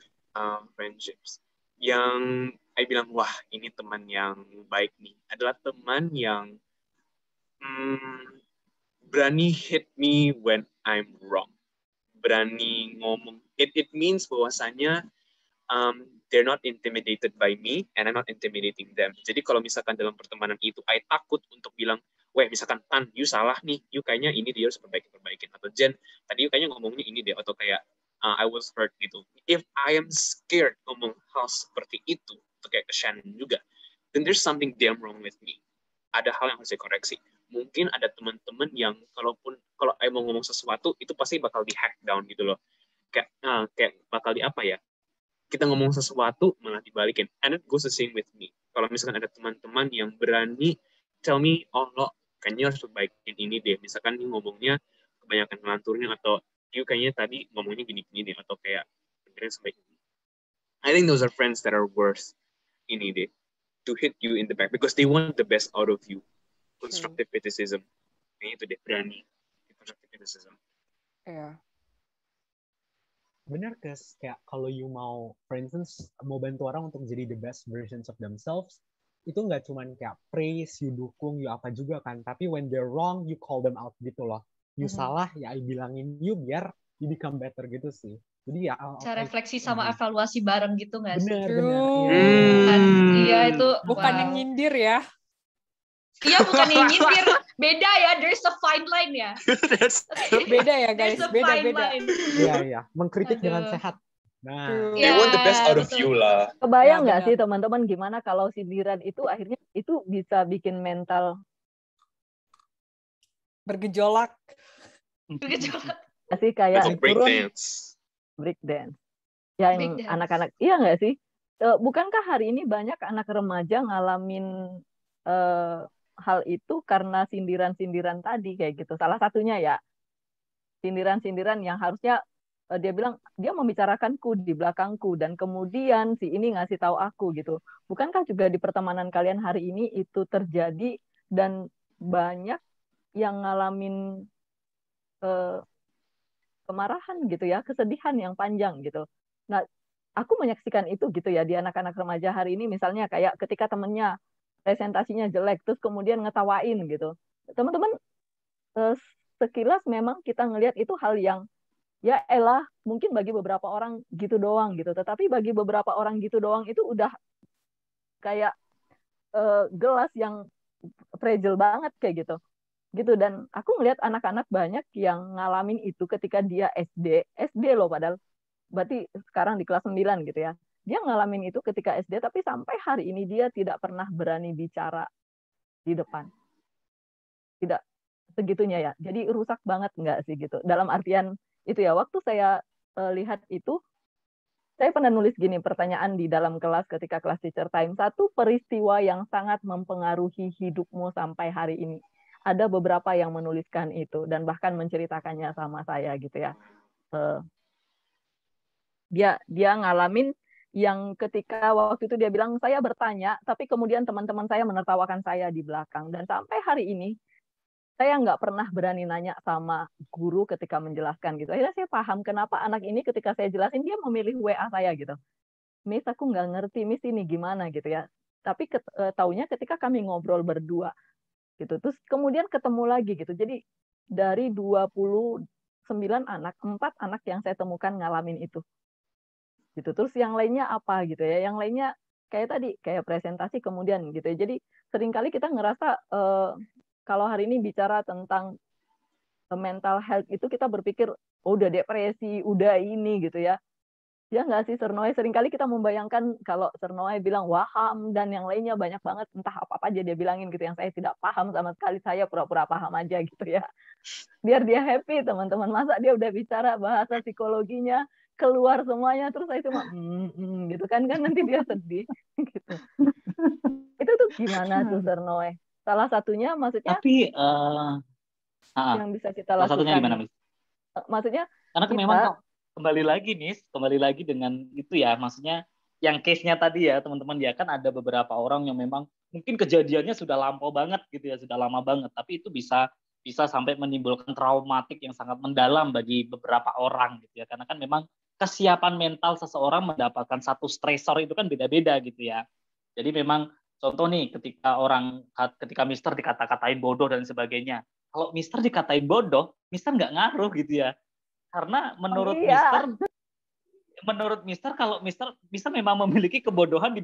friendships, yang I bilang, wah ini teman yang baik nih, adalah teman yang berani hit me when I'm wrong. Berani ngomong. It means bahwasanya they're not intimidated by me and I'm not intimidating them. Jadi kalau misalkan dalam pertemanan itu I takut untuk bilang, weh misalkan Tan, you salah nih, you kayaknya ini dia harus perbaikin. Atau Jen, tadi you kayaknya ngomongnya ini deh, atau kayak I was hurt gitu. If I am scared ngomong hal seperti itu, atau kayak ke Shannon juga, then there's something damn wrong with me. Ada hal yang harus saya koreksi. Mungkin ada teman-teman yang kalau I mau ngomong sesuatu, itu pasti bakal di-hack down gitu loh. Kayak bakal di apa ya, kita ngomong sesuatu malah dibalikin. And it goes the same with me. Kalau misalkan ada teman-teman yang berani tell me, oh lo kayaknya harus perbaikin ini deh. Misalkan nih ngomongnya kebanyakan ngelanturin, atau you kayaknya tadi ngomongnya gini-gini deh, atau kayak benerin sebaik ini. I think those are friends that are worth ini deh, to hit you in the back because they want the best out of you. Constructive criticism. Kayaknya itu deh, berani. Constructive criticism. Iya. Benar, guys. Kayak kalau you mau, for instance, mau bantu orang untuk jadi the best versions of themselves, itu nggak cuman kayak praise, you dukung, you apa juga kan. Tapi when they're wrong, you call them out gitu loh. You salah, ya I bilangin you biar you become better gitu sih. Jadi ya cara refleksi sama evaluasi bareng gitu nggak sih? Benar. Iya itu. Bukan yang nyindir ya. Iya, bukan yang nyindir. Beda ya, there's a fine line ya. Beda ya guys, There's a fine beda. line. Iya. Mengkritik dengan sehat. Nah, They want the best out of you lah. Kebayang Ya, nggak benar. sih teman-teman gimana kalau sindiran itu akhirnya itu bisa bikin mental Bergejolak. sih kayak Untuk break dance. breakdance. Yang Breakdance. anak-anak, iya nggak sih? Bukankah hari ini banyak anak remaja ngalamin hal itu karena sindiran-sindiran tadi kayak gitu. Salah satunya ya sindiran-sindiran yang harusnya dia bilang dia membicarakanku di belakangku dan kemudian si ini ngasih tahu aku gitu. Bukankah juga di pertemanan kalian hari ini itu terjadi dan banyak yang ngalamin kemarahan gitu ya, kesedihan yang panjang gitu. Nah, aku menyaksikan itu gitu ya di anak-anak remaja hari ini, misalnya kayak ketika temennya presentasinya jelek terus kemudian ngetawain gitu. Teman-teman sekilas memang kita ngelihat itu hal yang ya elah, mungkin bagi beberapa orang gitu doang gitu. Tetapi bagi beberapa orang gitu doang itu udah kayak gelas yang fragile banget kayak gitu. Gitu, dan aku ngelihat anak-anak banyak yang ngalamin itu ketika dia SD loh, padahal berarti sekarang di kelas 9 gitu ya. Dia ngalamin itu ketika SD, tapi sampai hari ini dia tidak pernah berani bicara di depan. Tidak segitunya ya. Jadi rusak banget nggak sih gitu. Dalam artian itu ya, waktu saya lihat itu, saya pernah nulis gini, pertanyaan di dalam kelas ketika kelas teacher time. Satu peristiwa yang sangat mempengaruhi hidupmu sampai hari ini. Ada beberapa yang menuliskan itu dan bahkan menceritakannya sama saya gitu ya. Dia ngalamin yang ketika waktu itu dia bilang, saya bertanya, tapi kemudian teman-teman saya menertawakan saya di belakang. Dan sampai hari ini, saya nggak pernah berani nanya sama guru ketika menjelaskan gitu. Akhirnya saya paham kenapa anak ini ketika saya jelasin, dia memilih WA saya gitu. Miss, aku nggak ngerti, Miss ini gimana gitu ya. Tapi taunya ketika kami ngobrol berdua gitu. Terus kemudian ketemu lagi gitu. Jadi dari 29 anak, 4 anak yang saya temukan ngalamin itu. Gitu. Terus yang lainnya apa gitu ya? Yang lainnya kayak tadi, kayak presentasi kemudian gitu ya. Jadi seringkali kita ngerasa kalau hari ini bicara tentang mental health itu kita berpikir oh, udah depresi, udah ini gitu ya. Ya nggak sih, Sernoe? Seringkali kita membayangkan kalau Sernoe bilang waham dan yang lainnya banyak banget, entah apa-apa aja dia bilangin gitu, yang saya tidak paham sama sekali, saya pura-pura paham aja gitu ya. Biar dia happy, teman-teman. Masa dia udah bicara bahasa psikologinya, keluar semuanya, terus saya cuma gitu kan nanti dia sedih gitu. Itu tuh gimana tuh, Sernoe? Salah satunya maksudnya Tapi yang bisa kita salah lakukan. satunya gimana, Miss? Maksudnya Karena kita, memang kembali lagi dengan itu ya, maksudnya yang case-nya tadi ya teman-teman, ya kan ada beberapa orang yang memang mungkin kejadiannya sudah lampau banget gitu ya, sudah lama banget, tapi itu bisa sampai menimbulkan traumatik yang sangat mendalam bagi beberapa orang gitu ya, karena kan memang kesiapan mental seseorang mendapatkan satu stresor itu kan beda-beda gitu ya. Jadi memang contoh nih, ketika Mister dikata-katain bodoh dan sebagainya, kalau Mister dikatain bodoh, Mister nggak ngaruh gitu ya. Karena menurut Mister, kalau Mister memang memiliki kebodohan di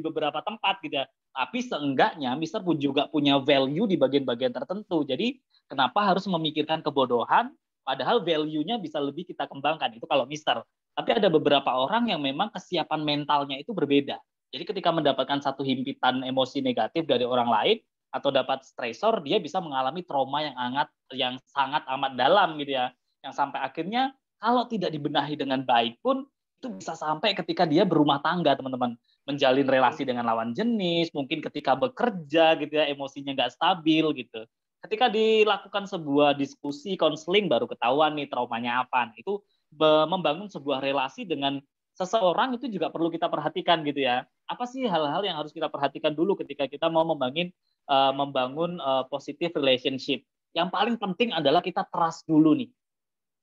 beberapa tempat gitu ya. Tapi seenggaknya Mister pun juga punya value di bagian-bagian tertentu. Jadi kenapa harus memikirkan kebodohan padahal value-nya bisa lebih kita kembangkan, itu kalau Mister. Tapi ada beberapa orang yang memang kesiapan mentalnya itu berbeda. Jadi ketika mendapatkan satu himpitan emosi negatif dari orang lain atau dapat stresor, dia bisa mengalami trauma yang sangat amat dalam gitu ya. Yang sampai akhirnya kalau tidak dibenahi dengan baik pun itu bisa sampai ketika dia berumah tangga, teman-teman, menjalin relasi dengan lawan jenis, mungkin ketika bekerja gitu ya, emosinya nggak stabil gitu. Ketika dilakukan sebuah diskusi konseling baru ketahuan nih traumanya apa. Itu membangun sebuah relasi dengan seseorang itu juga perlu kita perhatikan gitu ya. Apa sih hal-hal yang harus kita perhatikan dulu ketika kita mau membangun positive relationship. Yang paling penting adalah kita trust dulu nih.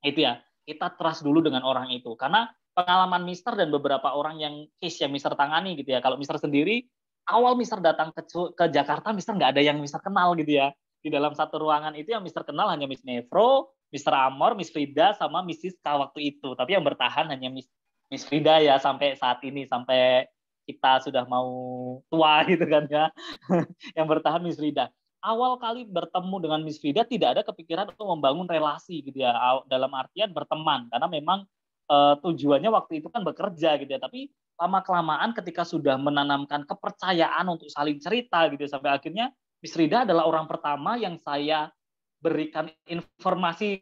Itu ya, kita trust dulu dengan orang itu. Karena pengalaman Mister dan beberapa orang yang case yang Mister tangani gitu ya. Kalau Mister sendiri, awal Mister datang ke Jakarta, Mister nggak ada yang Mister kenal gitu ya. Di dalam satu ruangan itu yang Mister kenal hanya Miss Nefro, Mister Amor, Miss Frida, sama Miss Siska waktu itu. Tapi yang bertahan hanya Miss Frida ya sampai saat ini, sampai kita sudah mau tua gitu kan ya. Yang bertahan Miss Frida. Awal kali bertemu dengan Miss Frida tidak ada kepikiran untuk membangun relasi gitu ya, dalam artian berteman, karena memang tujuannya waktu itu kan bekerja gitu ya. Tapi lama-kelamaan ketika sudah menanamkan kepercayaan untuk saling cerita gitu, sampai akhirnya Miss Frida adalah orang pertama yang saya berikan informasi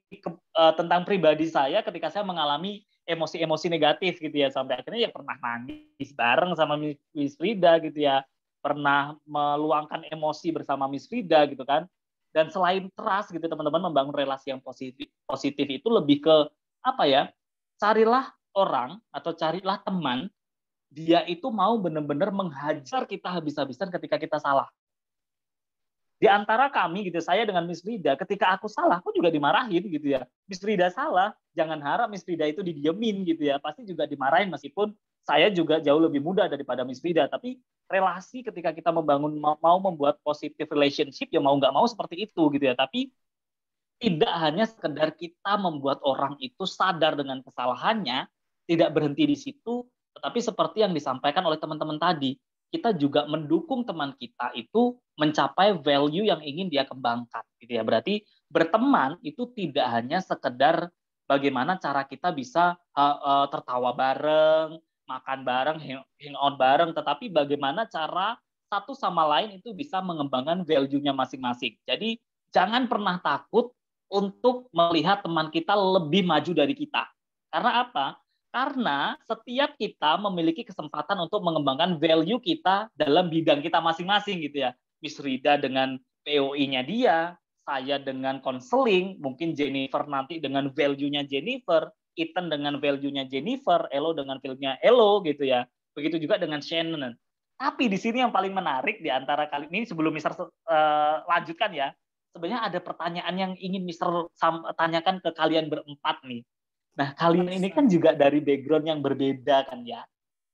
tentang pribadi saya ketika saya mengalami emosi-emosi negatif gitu ya, sampai akhirnya ya pernah nangis bareng sama Miss Frida gitu ya, pernah meluangkan emosi bersama Miss Frida gitu kan. Dan selain trust gitu teman-teman, membangun relasi yang positif itu lebih ke apa ya, carilah orang atau carilah teman, dia itu mau benar-benar menghajar kita habis-habisan ketika kita salah. Di antara kami gitu, saya dengan Miss Frida, ketika aku salah, aku juga dimarahin gitu ya. Miss Frida salah, jangan harap Miss Frida itu didiemin gitu ya. Pasti juga dimarahin, meskipun saya juga jauh lebih muda daripada Miss Frida. Tapi relasi ketika kita membangun, mau membuat positive relationship, ya mau nggak mau seperti itu gitu ya. Tapi tidak hanya sekedar kita membuat orang itu sadar dengan kesalahannya, tidak berhenti di situ, tetapi seperti yang disampaikan oleh teman-teman tadi, kita juga mendukung teman kita itu mencapai value yang ingin dia kembangkan, gitu ya. Berarti berteman itu tidak hanya sekedar bagaimana cara kita bisa tertawa bareng, makan bareng, hang out bareng, tetapi bagaimana cara satu sama lain itu bisa mengembangkan value-nya masing-masing. Jadi jangan pernah takut untuk melihat teman kita lebih maju dari kita. Karena apa? Karena setiap kita memiliki kesempatan untuk mengembangkan value kita dalam bidang kita masing-masing gitu ya. Miss Rida dengan POI-nya dia, saya dengan konseling, mungkin Jennifer nanti dengan value-nya Jennifer, Ethan dengan value-nya Jennifer, Elo dengan value-nya Elo gitu ya. Begitu juga dengan Shannon. Tapi di sini yang paling menarik di antara kali ini, sebelum Mister lanjutkan ya, sebenarnya ada pertanyaan yang ingin Mister tanyakan ke kalian berempat nih. Nah, kalian ini kan juga dari background yang berbeda kan ya,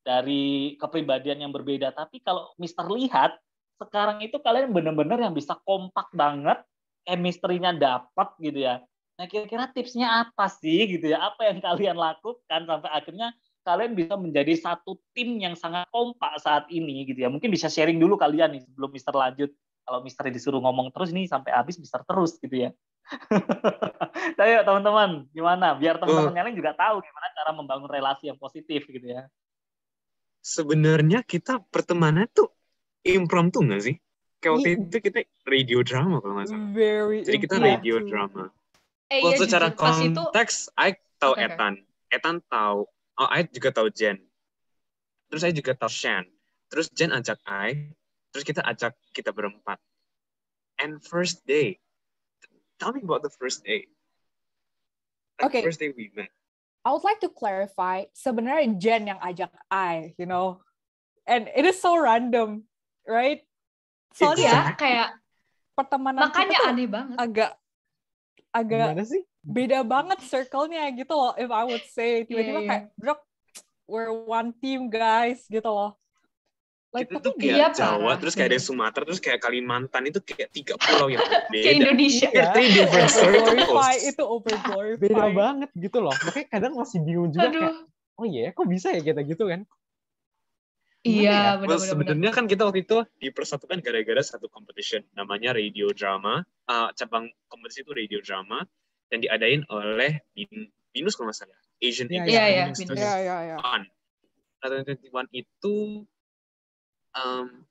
dari kepribadian yang berbeda. Tapi kalau Mister lihat, sekarang itu kalian benar-benar yang bisa kompak banget, chemistry-nya dapat gitu ya. Nah, kira-kira tipsnya apa sih gitu ya? Apa yang kalian lakukan sampai akhirnya kalian bisa menjadi satu tim yang sangat kompak saat ini gitu ya. Mungkin bisa sharing dulu kalian nih sebelum Mister lanjut. Kalau Mister disuruh ngomong terus nih sampai habis Mister terus gitu ya. Ayo teman-teman, gimana? Biar teman-teman yang lain juga tahu gimana cara membangun relasi yang positif gitu ya. Sebenarnya kita pertemanan tuh impromptu nggak sih? Kayak waktu itu kita radio drama kalau nggak salah. Jadi kita radio drama. Kalau secara konteks, I tahu Ethan. Ethan tahu. Oh, I juga tahu Jen. Terus saya juga tahu Shan. Terus Jen ajak I. Terus kita ajak kita berempat. And first day. Tell me about the first day. Okay. First day we met. I would like to clarify. Sebenarnya Jen yang ajak I, you know. And it is so random, right? Soalnya kayak pertemanan makanya kita tuh aneh banget. Agak gimana sih? Beda banget circle-nya gitu loh, if I would say. Tiba-tiba kayak, we're one team guys, gitu loh. Like, kita tuh kayak Jawa, terus kayak ada Sumatera, terus kayak Kalimantan, itu kayak 3 pulau yang beda. Kayak Indonesia. Kayak 3 different circles. Itu overglorify. Beda banget gitu loh. Makanya kadang masih bingung juga kayak, oh iya kok bisa ya kita gitu kan? Iya, benar-benar. Sebenarnya kan kita waktu itu dipersatukan gara-gara satu competition, namanya radio drama. Cabang kompetisi itu radio drama. Dan diadain oleh BINUS kalau nggak salah, Asian English Fund. Nah, 2021 itu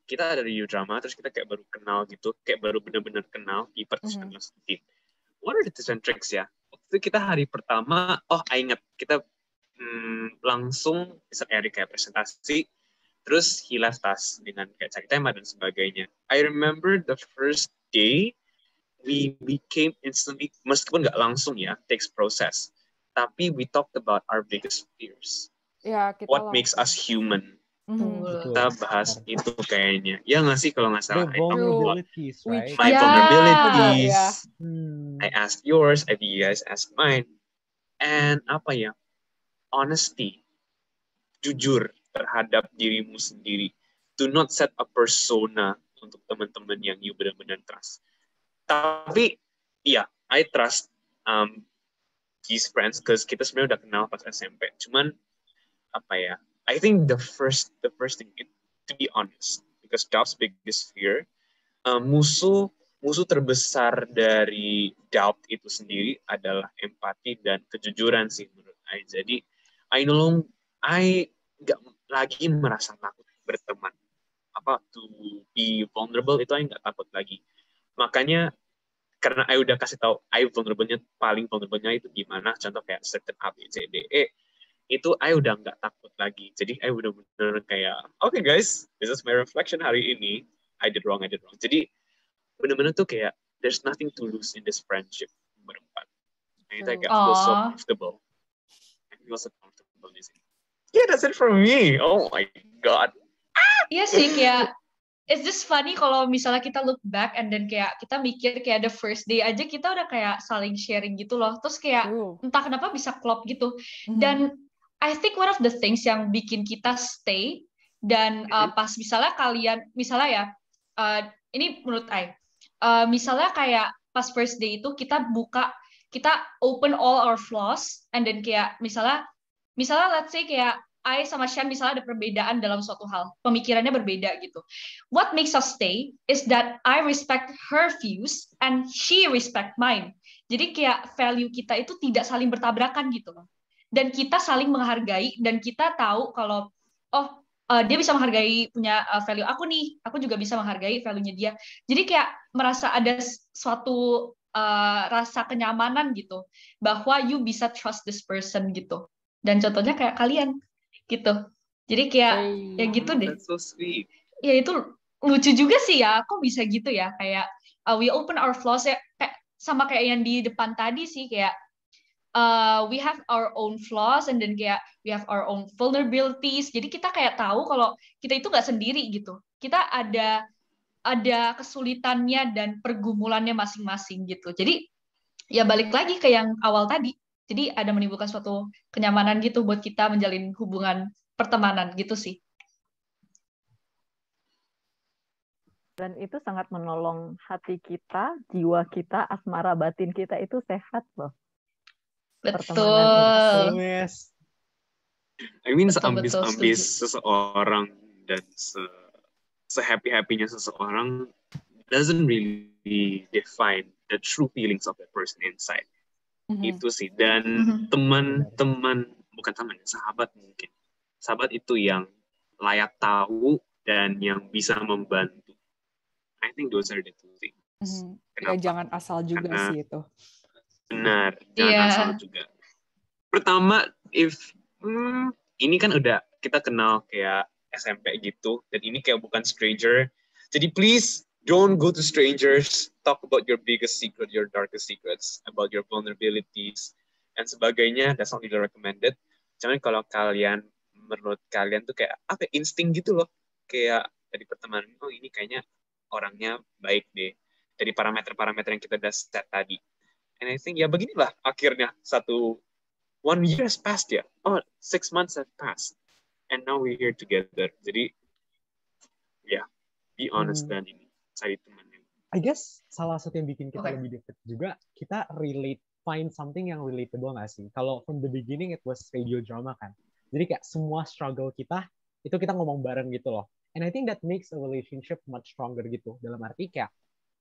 kita ada radio drama, terus kita kayak baru kenal gitu, kayak baru benar-benar kenal di participant team. What are the tips and tricks ya? Waktu itu kita hari pertama, I ingat, kita langsung Mr. Eric kayak presentasi, terus he left us dengan kayak cari tema dan sebagainya. I remember the first day, we became instantly, meskipun nggak langsung ya, takes process. Tapi we talked about our biggest fears. Ya, What makes us human. Kita bahas itu kayaknya. Ya nggak sih kalau nggak salah. The vulnerabilities, right? My vulnerabilities. I asked yours, I think you guys asked mine. And apa ya? Honesty. Jujur terhadap dirimu sendiri. Do not set a persona untuk teman-teman yang you benar-benar trust. Tapi, iya, I trust these friends, because kita sebenarnya udah kenal pas SMP. Cuman, apa ya, I think the first thing, to be honest, because Doubt's biggest fear, musuh terbesar dari Doubt itu sendiri adalah empati dan kejujuran sih menurut I. Jadi, I nggak lagi merasa takut berteman. To be vulnerable, itu I nggak takut lagi. Makanya karena I udah kasih tahu paling vulnerable-nya itu gimana, contoh kayak certain A, B, C, D, E, itu I udah nggak takut lagi. Jadi I udah bener kayak, okay guys, this is my reflection hari ini, I did wrong. Jadi bener-bener tuh kayak, there's nothing to lose in this friendship berempat. And I feel so comfortable. I feel so comfortable di sini. Yeah, that's it from me. Oh my God. Iya sih, kayak it's just funny kalau misalnya kita look back and then kayak kita mikir kayak the first day aja kita udah kayak saling sharing gitu loh. Terus kayak entah kenapa bisa klop gitu. Dan I think one of the things yang bikin kita stay dan pas misalnya kalian, misalnya ya, ini menurut I, misalnya kayak pas first day itu kita open all our flaws, and then kayak misalnya let's say kayak I sama Shan misalnya ada perbedaan dalam suatu hal, pemikirannya berbeda gitu. What makes us stay is that I respect her views and she respect mine. Jadi kayak value kita itu tidak saling bertabrakan gitu loh. Dan kita saling menghargai, dan kita tahu kalau dia bisa menghargai punya value aku nih, aku juga bisa menghargai value-nya dia. Jadi kayak merasa ada suatu rasa kenyamanan gitu, bahwa you bisa trust this person gitu. Dan contohnya kayak kalian gitu. Jadi kayak ya gitu deh. That's so sweet. Ya itu lucu juga sih ya, kok bisa gitu ya, kayak we open our flaws ya, kayak sama kayak yang di depan tadi sih, kayak we have our own flaws, and then kayak we have our own vulnerabilities. Jadi kita kayak tahu kalau kita itu nggak sendiri gitu. Kita ada kesulitannya dan pergumulannya masing-masing gitu. Jadi ya balik lagi ke yang awal tadi. Jadi ada menimbulkan suatu kenyamanan gitu buat kita menjalin hubungan pertemanan gitu sih. Dan itu sangat menolong hati kita, jiwa kita, asmara batin kita itu sehat loh. Betul. Yes. I mean, Betul, seambis seseorang dan se-happy-happynya seseorang doesn't really define the true feelings of that person inside. Itu sih. Dan teman-teman, bukan teman, sahabat mungkin. Sahabat itu yang layak tahu dan yang bisa membantu. I think those are the two things. Ya, jangan asal juga sih itu. Benar, jangan asal juga. Pertama, ini kan udah kita kenal kayak SMP gitu, dan ini kayak bukan stranger. Jadi please, don't go to strangers. Talk about your biggest secret, your darkest secrets, about your vulnerabilities, and sebagainya. That's not really recommended. Cuman kalau menurut kalian tuh kayak insting gitu loh. Kayak dari pertemanan, ini kayaknya orangnya baik deh. Dari parameter-parameter yang kita udah set tadi. And I think ya beginilah akhirnya 1 year has passed ya. 6 months have passed. And now we're here together. Jadi ya, be honest dan ini. Cari teman. I guess salah satu yang bikin kita lebih dekat juga, kita find something yang relatable nggak sih? Kalau from the beginning it was radio drama kan. Jadi kayak semua struggle kita, itu kita ngomong bareng gitu loh. And I think that makes a relationship much stronger gitu. Dalam arti kayak,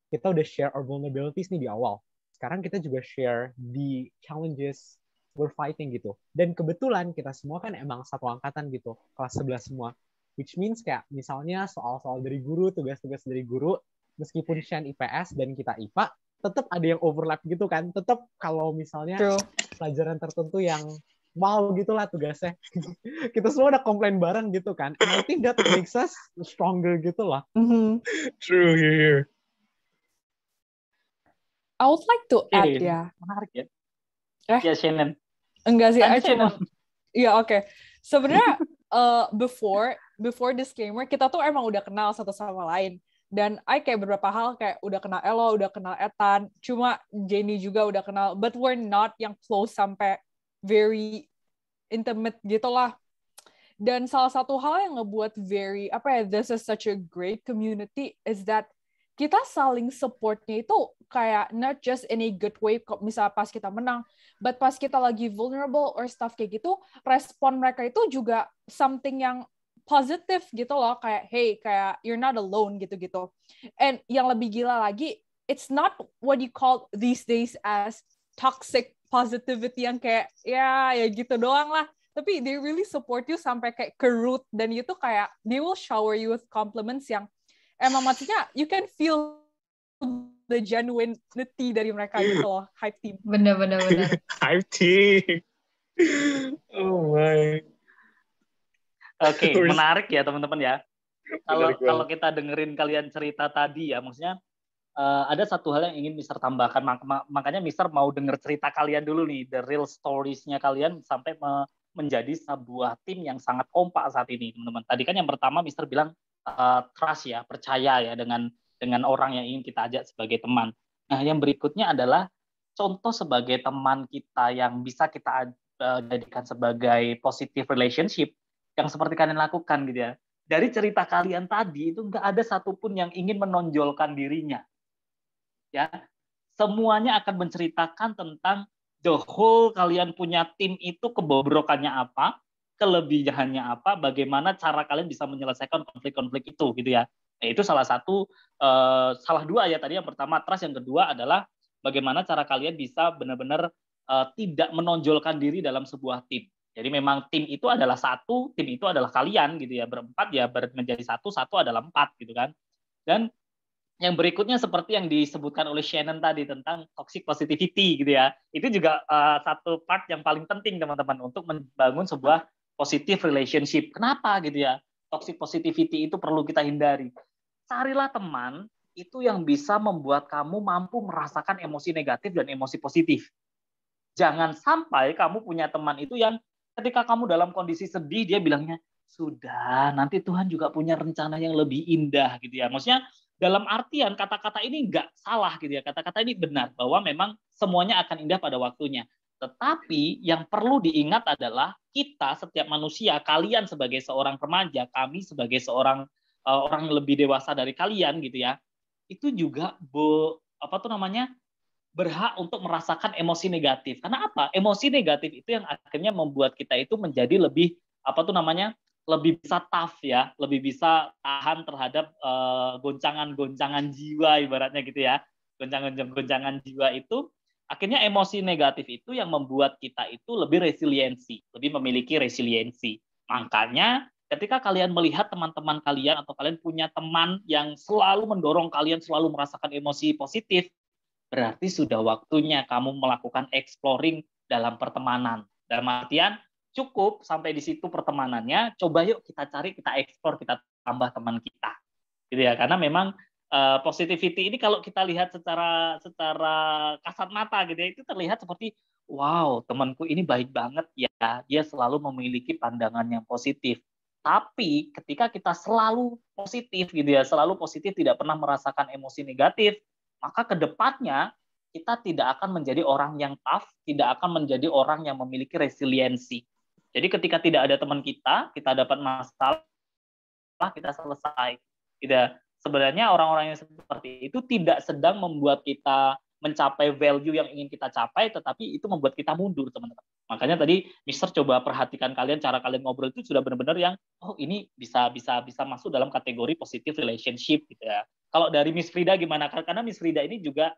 kita udah share our vulnerabilities nih di awal. Sekarang kita juga share the challenges we're fighting gitu. Dan kebetulan kita semua kan emang satu angkatan gitu, kelas 11 semua. Which means kayak misalnya soal-soal dari guru, tugas-tugas dari guru, meskipun Shan IPS dan kita IPA, tetap ada yang overlap gitu kan. Tetap kalau misalnya pelajaran tertentu yang wow gitulah tugasnya. Kita semua udah komplain bareng gitu kan. And I think that makes us stronger gitu lah. True, here. I would like to add ya. Menarik ya. Ya, Shannon. Enggak sih, oke. Sebenarnya before disclaimer, kita tuh emang udah kenal satu sama lain. Dan I kayak beberapa hal kayak udah kenal Elo, udah kenal Ethan, cuma Jenny juga udah kenal, but we're not yang close sampai very intimate gitu lah. Dan salah satu hal yang ngebuat this is such a great community is that kita saling supportnya itu kayak not just in a good way, misalnya pas kita menang, but pas kita lagi vulnerable or stuff kayak gitu, respon mereka itu juga something yang positif gitu loh, kayak hey, kayak you're not alone gitu-gitu. And yang lebih gila lagi, it's not what you call these days as toxic positivity yang kayak ya gitu doang lah. Tapi they really support you sampai kayak ke root, dan itu kayak they will shower you with compliments yang emang maksudnya you can feel the genuinity dari mereka gitu loh, hype team. Bener. Hype team. Oh my. Oke, menarik ya teman-teman ya. Kalau kita dengerin kalian cerita tadi ya, maksudnya ada satu hal yang ingin Mister tambahkan. Makanya Mister mau denger cerita kalian dulu nih, the real stories-nya kalian sampai menjadi sebuah tim yang sangat kompak saat ini, teman-teman. Tadi kan yang pertama Mister bilang trust ya, percaya ya dengan orang yang ingin kita ajak sebagai teman. Nah, yang berikutnya adalah contoh sebagai teman kita yang bisa kita jadikan sebagai positive relationship yang seperti kalian lakukan gitu ya. Dari cerita kalian tadi itu nggak ada satupun yang ingin menonjolkan dirinya. Ya, semuanya akan menceritakan tentang the whole kalian punya tim itu kebobrokannya apa, kelebihannya apa, bagaimana cara kalian bisa menyelesaikan konflik-konflik itu gitu ya. Nah, itu salah dua ya tadi. Yang pertama trust, yang kedua adalah bagaimana cara kalian bisa benar-benar tidak menonjolkan diri dalam sebuah tim. Jadi memang tim itu adalah satu, tim itu adalah kalian gitu ya, berempat ya menjadi satu, satu adalah empat gitu kan. Dan yang berikutnya seperti yang disebutkan oleh Shannon tadi tentang toxic positivity gitu ya. Itu juga satu part yang paling penting teman-teman untuk membangun sebuah positive relationship. Kenapa gitu ya? Toxic positivity itu perlu kita hindari. Carilah teman itu yang bisa membuat kamu mampu merasakan emosi negatif dan emosi positif. Jangan sampai kamu punya teman itu yang ketika kamu dalam kondisi sedih, dia bilangnya, sudah, nanti Tuhan juga punya rencana yang lebih indah gitu ya. Maksudnya dalam artian kata-kata ini nggak salah gitu ya. Kata-kata ini benar bahwa memang semuanya akan indah pada waktunya. Tetapi yang perlu diingat adalah kita setiap manusia, kalian sebagai seorang remaja, kami sebagai seorang orang yang lebih dewasa dari kalian gitu ya, itu juga berhak untuk merasakan emosi negatif. Karena apa? Emosi negatif itu yang akhirnya membuat kita itu menjadi lebih lebih bisa tough ya, lebih bisa tahan terhadap goncangan-goncangan jiwa ibaratnya gitu ya. Goncangan-goncangan jiwa itu akhirnya emosi negatif itu yang membuat kita itu lebih memiliki resiliensi. Makanya ketika kalian melihat teman-teman kalian atau kalian punya teman yang selalu mendorong kalian selalu merasakan emosi positif, berarti sudah waktunya kamu melakukan exploring dalam pertemanan. Dalam artian, cukup sampai di situ pertemanannya, coba yuk kita cari, kita explore, kita tambah teman kita. Gitu ya, karena memang positivity ini kalau kita lihat secara kasat mata gitu ya, itu terlihat seperti wow, temanku ini baik banget ya, dia selalu memiliki pandangan yang positif. Tapi ketika kita selalu positif gitu ya, selalu positif, tidak pernah merasakan emosi negatif, maka ke depannya kita tidak akan menjadi orang yang tough, tidak akan menjadi orang yang memiliki resiliensi. Jadi ketika tidak ada teman kita dapat masalah, kita selesai. Tidak. Sebenarnya orang-orang yang seperti itu tidak sedang membuat kita mencapai value yang ingin kita capai, tetapi itu membuat kita mundur, teman-teman. Makanya tadi Mister coba perhatikan kalian, cara kalian ngobrol itu sudah benar-benar yang, oh ini bisa masuk dalam kategori positive relationship gitu ya. Kalau dari Miss Frida gimana? Karena Miss Frida ini juga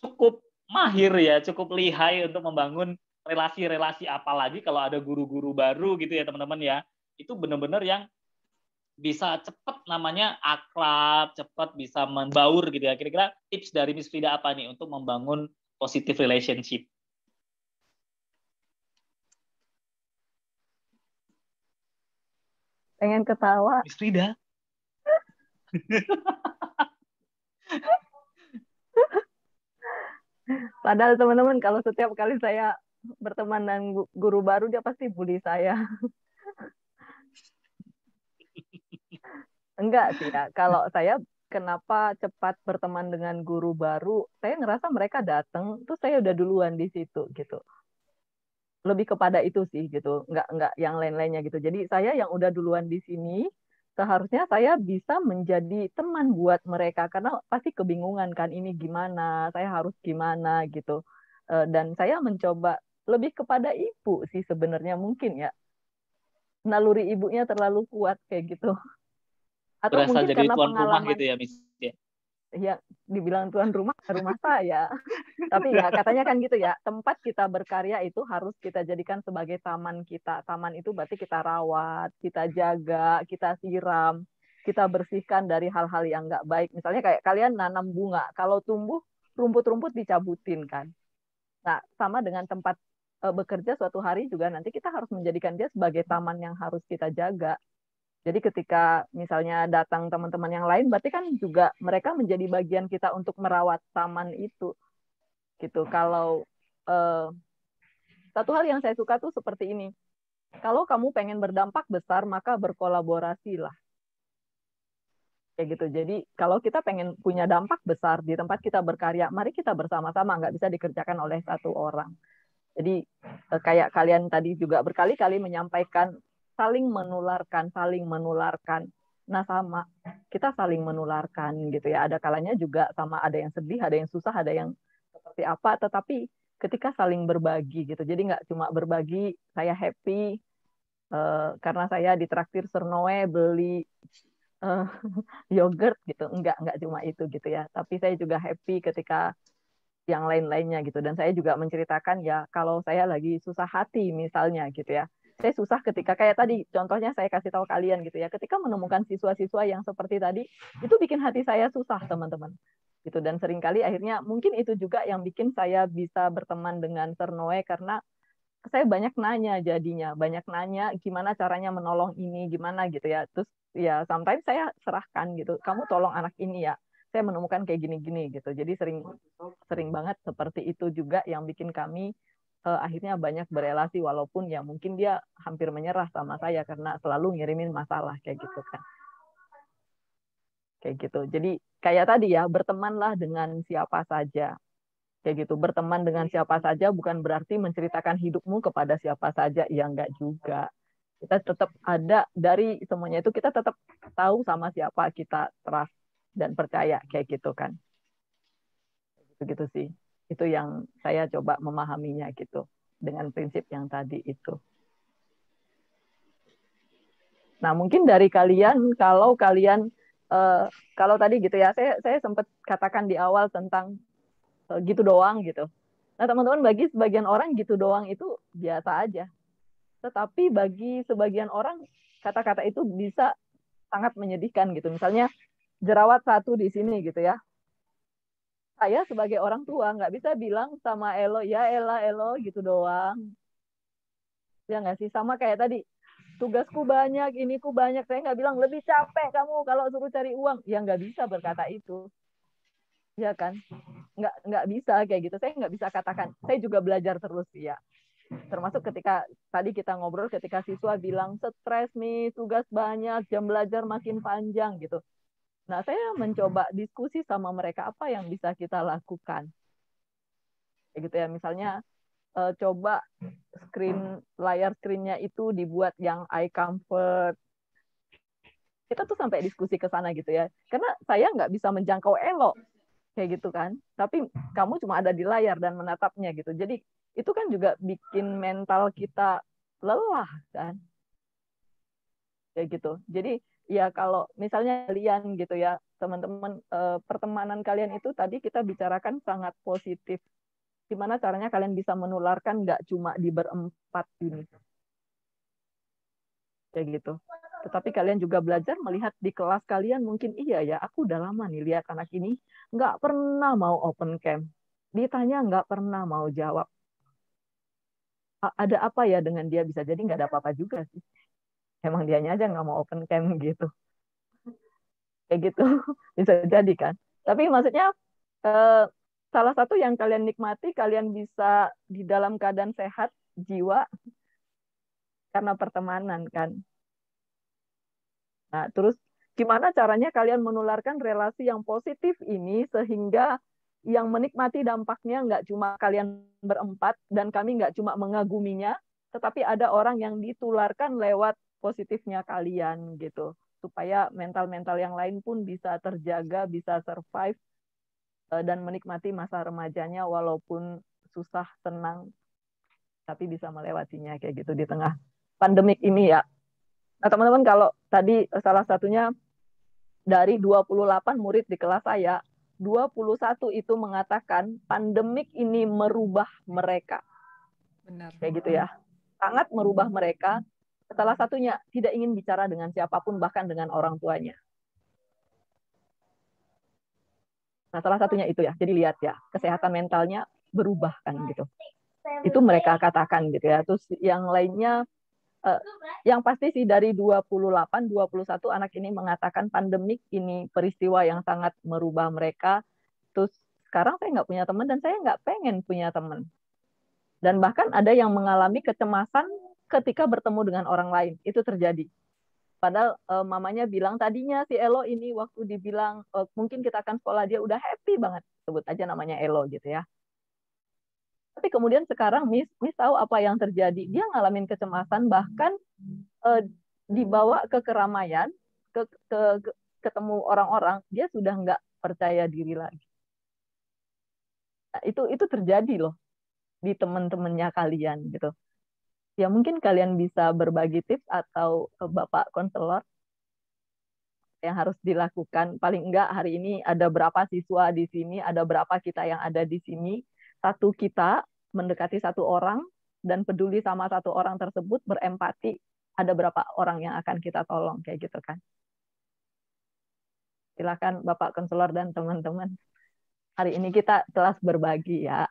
cukup mahir ya, cukup lihai untuk membangun relasi-relasi, apalagi kalau ada guru-guru baru gitu ya teman-teman ya. Itu benar-benar yang bisa cepat akrab, cepat bisa membaur gitu ya. Kira-kira tips dari Miss Frida apa nih untuk membangun positive relationship? Pengen ketawa. Miss Frida. Padahal teman-teman, kalau setiap kali saya berteman dengan guru baru, dia pasti bully saya. Enggak sih ya. Kalau saya kenapa cepat berteman dengan guru baru, saya ngerasa mereka datang, terus saya udah duluan di situ gitu. Lebih kepada itu sih gitu, enggak yang lain-lainnya gitu. Jadi saya yang udah duluan di sini, seharusnya saya bisa menjadi teman buat mereka karena pasti kebingungan kan ini gimana, saya harus gimana gitu. Dan saya mencoba lebih kepada ibu sih sebenarnya mungkin ya. Naluri ibunya terlalu kuat kayak gitu. Atau berasa mungkin jadi karena tuan rumah pengalaman gitu ya, Miss. ya dibilang tuan rumah saya. Tapi ya katanya kan gitu ya, tempat kita berkarya itu harus kita jadikan sebagai taman kita. Taman itu berarti kita rawat, kita jaga, kita siram, kita bersihkan dari hal-hal yang nggak baik. Misalnya kayak kalian nanam bunga, kalau tumbuh rumput-rumput dicabutin kan. Nah, sama dengan tempat bekerja suatu hari juga nanti kita harus menjadikan dia sebagai taman yang harus kita jaga. Jadi ketika misalnya datang teman-teman yang lain, berarti kan juga mereka menjadi bagian kita untuk merawat taman itu. Gitu. Kalau satu hal yang saya suka tuh seperti ini. Kalau kamu pengen berdampak besar, maka berkolaborasilah. Kayak gitu. Jadi kalau kita pengen punya dampak besar di tempat kita berkarya, mari kita bersama-sama, nggak bisa dikerjakan oleh satu orang. Jadi kayak kalian tadi juga berkali-kali menyampaikan saling menularkan. Nah sama, kita saling menularkan gitu ya. Ada kalanya juga sama, ada yang sedih, ada yang susah, ada yang seperti apa. Tetapi ketika saling berbagi gitu. Jadi nggak cuma berbagi, saya happy karena saya ditraktir Sernoe beli eh, yogurt gitu. Enggak cuma itu gitu ya. Tapi saya juga happy ketika yang lain-lainnya gitu. Dan saya juga menceritakan ya kalau saya lagi susah hati misalnya gitu ya. Saya susah ketika kayak tadi contohnya saya kasih tahu kalian gitu ya. Ketika menemukan siswa-siswa yang seperti tadi itu bikin hati saya susah teman-teman. Gitu dan seringkali akhirnya mungkin itu juga yang bikin saya bisa berteman dengan Sernoe karena saya banyak nanya jadinya, banyak nanya gimana caranya menolong ini, gimana gitu ya. Terus ya sometimes saya serahkan gitu, kamu tolong anak ini ya. Saya menemukan kayak gini-gini gitu. Jadi sering sering banget seperti itu juga yang bikin kami akhirnya banyak berelasi walaupun ya mungkin dia hampir menyerah sama saya karena selalu ngirimin masalah kayak gitu kan. Kayak gitu. Jadi kayak tadi ya, bertemanlah dengan siapa saja. Kayak gitu, berteman dengan siapa saja bukan berarti menceritakan hidupmu kepada siapa saja, ya enggak juga. Kita tetap ada dari semuanya itu, kita tetap tahu sama siapa kita trust dan percaya, kayak gitu kan. Begitu sih. Itu yang saya coba memahaminya gitu, dengan prinsip yang tadi itu. Nah, mungkin dari kalian, kalau kalian, kalau tadi gitu ya, saya sempat katakan di awal tentang gitu doang gitu. Nah, teman-teman, bagi sebagian orang gitu doang itu biasa aja. Tetapi bagi sebagian orang kata-kata itu bisa sangat menyedihkan gitu. Misalnya jerawat satu di sini gitu ya. Saya sebagai orang tua nggak bisa bilang sama Elo, ya Ella, Elo gitu doang. Ya nggak sih? Sama kayak tadi, tugasku banyak, iniku banyak. Saya nggak bilang lebih capek kamu kalau suruh cari uang. Ya nggak bisa berkata itu. Ya kan? Nggak bisa kayak gitu. Saya nggak bisa katakan. Saya juga belajar terus ya. Termasuk ketika tadi kita ngobrol ketika siswa bilang stres nih, tugas banyak, jam belajar makin panjang gitu. Nah, saya mencoba diskusi sama mereka apa yang bisa kita lakukan. Kayak gitu ya, misalnya coba layar screen-nya itu dibuat yang eye comfort. Kita tuh sampai diskusi ke sana gitu ya. Karena saya nggak bisa menjangkau Elo kayak gitu kan. Tapi kamu cuma ada di layar dan menatapnya gitu. Jadi itu kan juga bikin mental kita lelah kan. Kayak gitu. Jadi ya kalau misalnya kalian gitu ya, teman-teman pertemanan kalian itu tadi kita bicarakan sangat positif. Gimana caranya kalian bisa menularkan nggak cuma di berempat ini. Kayak gitu. Tetapi kalian juga belajar melihat di kelas kalian mungkin iya ya, aku udah lama nih lihat anak ini nggak pernah mau open cam. Ditanya nggak pernah mau jawab. Ada apa ya dengan dia bisa jadi nggak ada apa-apa juga sih. Emang dianya aja nggak mau open cam gitu. Kayak gitu bisa jadi kan. Tapi maksudnya salah satu yang kalian nikmati, kalian bisa di dalam keadaan sehat jiwa karena pertemanan kan. Nah, terus gimana caranya kalian menularkan relasi yang positif ini sehingga yang menikmati dampaknya nggak cuma kalian berempat dan kami nggak cuma mengaguminya, tetapi ada orang yang ditularkan lewat positifnya kalian gitu. Supaya mental-mental yang lain pun bisa terjaga, bisa survive, dan menikmati masa remajanya walaupun susah, tenang, tapi bisa melewatinya kayak gitu di tengah pandemik ini ya. Nah, teman-teman kalau tadi salah satunya dari 28 murid di kelas saya, 21 itu mengatakan pandemik ini merubah mereka. Benar. Kayak gitu ya. Sangat merubah mereka. Salah satunya tidak ingin bicara dengan siapapun, bahkan dengan orang tuanya. Nah, salah satunya itu ya. Jadi lihat ya, kesehatan mentalnya berubah kan gitu. Itu mereka katakan gitu ya. Terus yang lainnya yang pasti sih dari 28, 21 anak ini mengatakan pandemik ini peristiwa yang sangat merubah mereka. Terus sekarang saya nggak punya teman dan saya nggak pengen punya teman. Dan bahkan ada yang mengalami kecemasan ketika bertemu dengan orang lain. Itu terjadi. Padahal mamanya bilang tadinya si Elo ini waktu dibilang mungkin kita akan sekolah dia udah happy banget. Sebut aja namanya Elo gitu ya. Tapi kemudian sekarang Miss tahu apa yang terjadi. Dia ngalamin kecemasan bahkan dibawa ke keramaian, ke ketemu orang-orang, dia sudah nggak percaya diri lagi. Nah, itu terjadi loh di teman-temannya kalian gitu. Ya mungkin kalian bisa berbagi tips atau Bapak konselor yang harus dilakukan. Paling enggak hari ini ada berapa siswa di sini, ada berapa kita yang ada di sini. Satu kita mendekati satu orang dan peduli sama satu orang tersebut, berempati. Ada berapa orang yang akan kita tolong kayak gitu kan. Silakan Bapak konselor dan teman-teman. Hari ini kita kelas berbagi ya.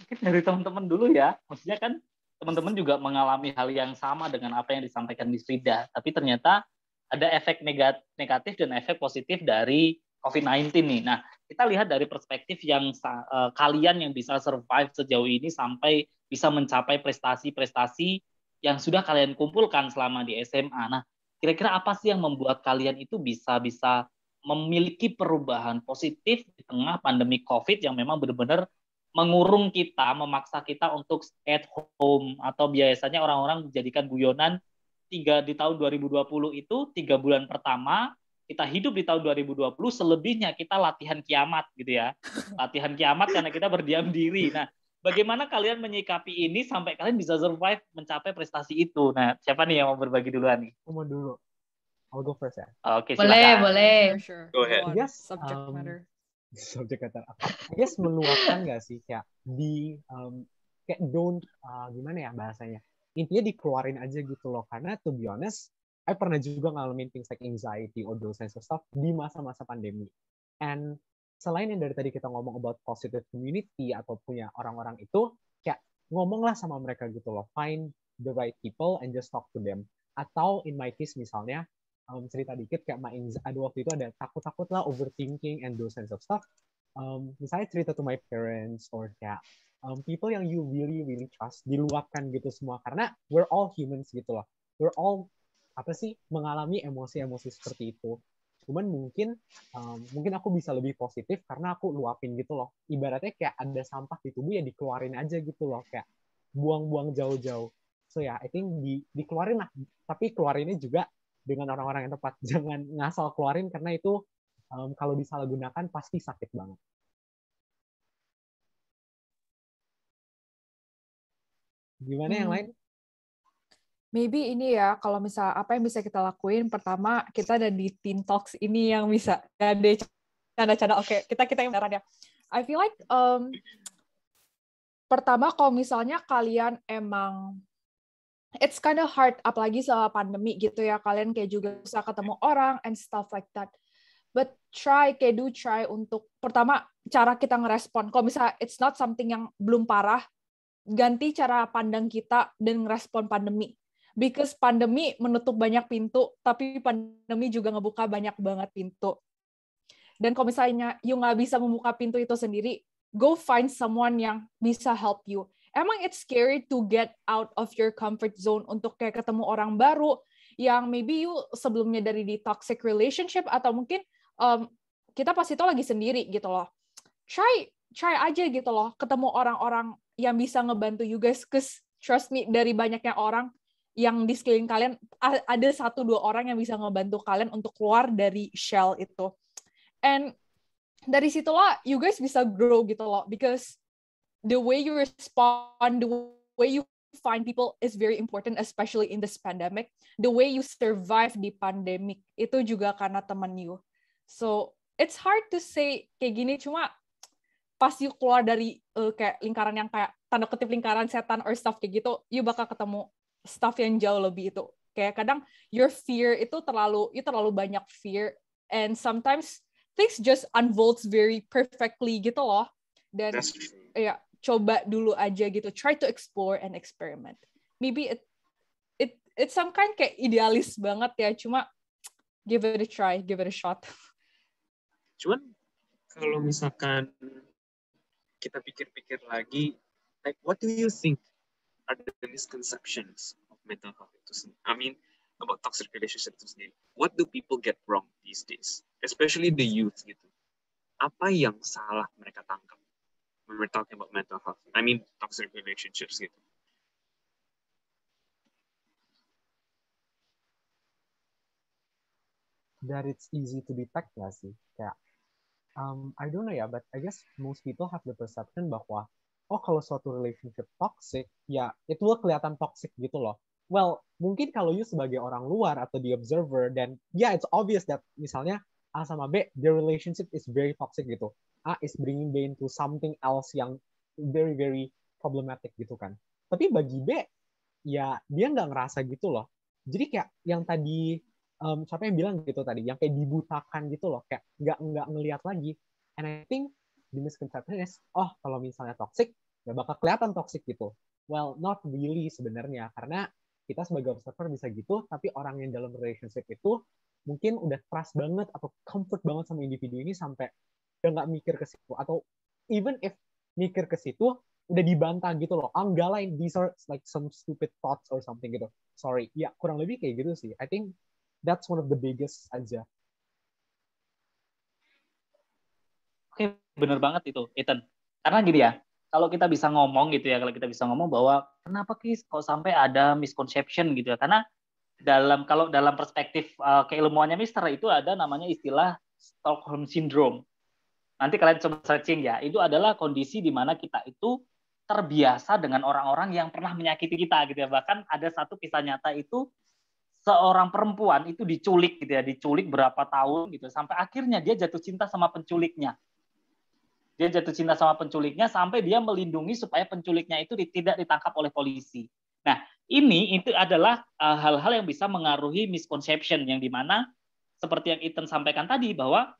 Mungkin dari teman-teman dulu ya. Maksudnya kan teman-teman juga mengalami hal yang sama dengan apa yang disampaikan di Frida. Tapi ternyata ada efek negatif dan efek positif dari COVID-19 nih. Nah, kita lihat dari perspektif yang kalian yang bisa survive sejauh ini sampai bisa mencapai prestasi-prestasi yang sudah kalian kumpulkan selama di SMA. Nah, kira-kira apa sih yang membuat kalian itu bisa memiliki perubahan positif di tengah pandemi COVID yang memang benar-benar mengurung kita, memaksa kita untuk stay at home, atau biasanya orang-orang menjadikan guyonan di tahun 2020 itu 3 bulan pertama kita hidup di tahun 2020, selebihnya kita latihan kiamat gitu ya. Latihan kiamat karena kita berdiam diri. Nah, bagaimana kalian menyikapi ini sampai kalian bisa survive mencapai prestasi itu? Nah, siapa nih yang mau berbagi duluan nih? Aku mau dulu. I'll go first ya. Oke, silakan. Boleh. Sure. Go ahead. On. Yes, Subject matter. Subject matter. I guess meluapkan nggak sih kayak kayak don't gimana ya bahasanya? Intinya dikeluarin aja gitu loh. Karena to be honest, I pernah juga ngalamin things like anxiety or those kinds of stuff di masa-masa pandemi. And selain yang dari tadi kita ngomong about positive community atau punya orang-orang itu, kayak ngomonglah sama mereka gitu loh. Find the right people and just talk to them. Atau in my case misalnya, cerita dikit kayak ada waktu itu ada takut-takut lah, overthinking and those kinds of stuff. Misalnya cerita to my parents or kayak people yang you really really trust, diluapkan gitu semua karena we're all humans gitu loh. We're all mengalami emosi-emosi seperti itu. Cuman mungkin aku bisa lebih positif karena aku luapin gitu loh. Ibaratnya kayak ada sampah di tubuh ya dikeluarin aja gitu loh, kayak buang-buang jauh-jauh. So ya, I think dikeluarin lah. Tapi keluarinnya juga dengan orang-orang yang tepat. Jangan ngasal keluarin karena itu kalau disalahgunakan pasti sakit banget. Gimana yang lain? Maybe ini ya, kalau misal apa yang bisa kita lakuin, pertama kita ada di Teen Talks ini yang bisa ada canda-canda. Oke, kita yang beneran ya. I feel like pertama kalau misalnya kalian emang it's kind of hard, apalagi selama pandemi gitu ya, kalian kayak juga bisa ketemu orang and stuff like that. But try untuk pertama cara kita ngerespon. Kalau misalnya it's not something yang belum parah, ganti cara pandang kita dan ngerespon pandemi. Because pandemi menutup banyak pintu, tapi pandemi juga ngebuka banyak banget pintu. Dan kalau misalnya you nggak bisa membuka pintu itu sendiri, go find someone yang bisa help you. Emang it's scary to get out of your comfort zone untuk kayak ketemu orang baru yang maybe you sebelumnya dari di toxic relationship atau mungkin kita pas itu lagi sendiri gitu loh. Try aja gitu loh, ketemu orang-orang yang bisa ngebantu you guys, cause trust me, dari banyaknya orang yang di sekeliling kalian, ada 1-2 orang yang bisa ngebantu kalian untuk keluar dari shell itu. And dari situlah you guys bisa grow gitu loh, because the way you respond, the way you find people is very important, especially in this pandemic. The way you survive di pandemic itu juga karena teman you. So it's hard to say kayak gini, cuma pas you keluar dari kayak lingkaran yang kayak tanda kutip lingkaran setan or stuff kayak gitu, you bakal ketemu stuff yang jauh lebih itu. Kayak kadang your fear itu terlalu banyak fear, and sometimes things just unfolds very perfectly gitu loh. Dan ya coba dulu aja gitu, try to explore and experiment. Maybe it's some kind kayak idealis banget ya, cuma give it a try, give it a shot. Cuman kalau misalkan kita pikir-pikir lagi, like what do you think are the misconceptions of mental health itu sendiri? I mean, about toxic relationship itu sendiri. What do people get wrong these days? Especially the youth gitu. Apa yang salah mereka tangkap when we're talking about mental health? I mean, toxic relationships gitu. that it's easy to detect nggak sih? Kayak, I don't know ya, but I guess most people have the perception bahwa, oh kalau suatu relationship toxic, ya itu kelihatan toxic gitu loh. Well, mungkin kalau you sebagai orang luar atau the observer, then yeah, it's obvious that misalnya A sama B, their relationship is very toxic gitu. A is bringing B into something else yang very, very problematic gitu kan. Tapi bagi B, ya dia nggak ngerasa gitu loh. Jadi kayak yang tadi, siapa yang bilang gitu tadi, yang kayak dibutakan gitu loh, kayak nggak ngelihat lagi. And I think the misconception is, oh kalau misalnya toxic, ya bakal kelihatan toxic gitu. Well, not really sebenarnya, karena kita sebagai observer bisa gitu, tapi orang yang dalam relationship itu mungkin udah trust banget atau comfort banget sama individu ini sampai udah nggak mikir ke situ, atau even if mikir ke situ udah dibantah gitu loh, enggak lah, these are like some stupid thoughts or something gitu, sorry, ya kurang lebih kayak gitu sih. I think that's one of the biggest aja. Oke, bener banget itu, Ethan. Karena gini ya, kalau kita bisa ngomong gitu ya, kalau kita bisa ngomong bahwa kenapa kok sampai ada misconception gitu ya, karena kalau dalam perspektif keilmuannya Mister itu ada namanya istilah Stockholm Syndrome. Nanti kalian coba searching ya, itu adalah kondisi di mana kita itu terbiasa dengan orang-orang yang pernah menyakiti kita gitu ya. Bahkan ada satu kisah nyata itu seorang perempuan itu diculik gitu ya, diculik berapa tahun gitu sampai akhirnya dia jatuh cinta sama penculiknya. Dia jatuh cinta sama penculiknya sampai dia melindungi supaya penculiknya itu tidak ditangkap oleh polisi. Nah, itu adalah hal-hal yang bisa mengaruhi misconception yang dimana seperti yang Ethan sampaikan tadi bahwa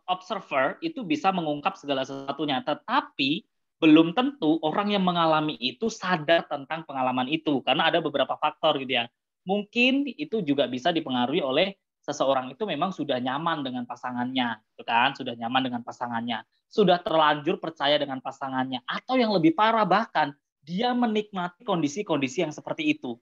observer itu bisa mengungkap segala sesuatunya, tetapi belum tentu orang yang mengalami itu sadar tentang pengalaman itu karena ada beberapa faktor gitu ya. Mungkin itu juga bisa dipengaruhi oleh seseorang itu memang sudah nyaman dengan pasangannya, gitu kan? Sudah nyaman dengan pasangannya, sudah terlanjur percaya dengan pasangannya, atau yang lebih parah bahkan dia menikmati kondisi-kondisi yang seperti itu,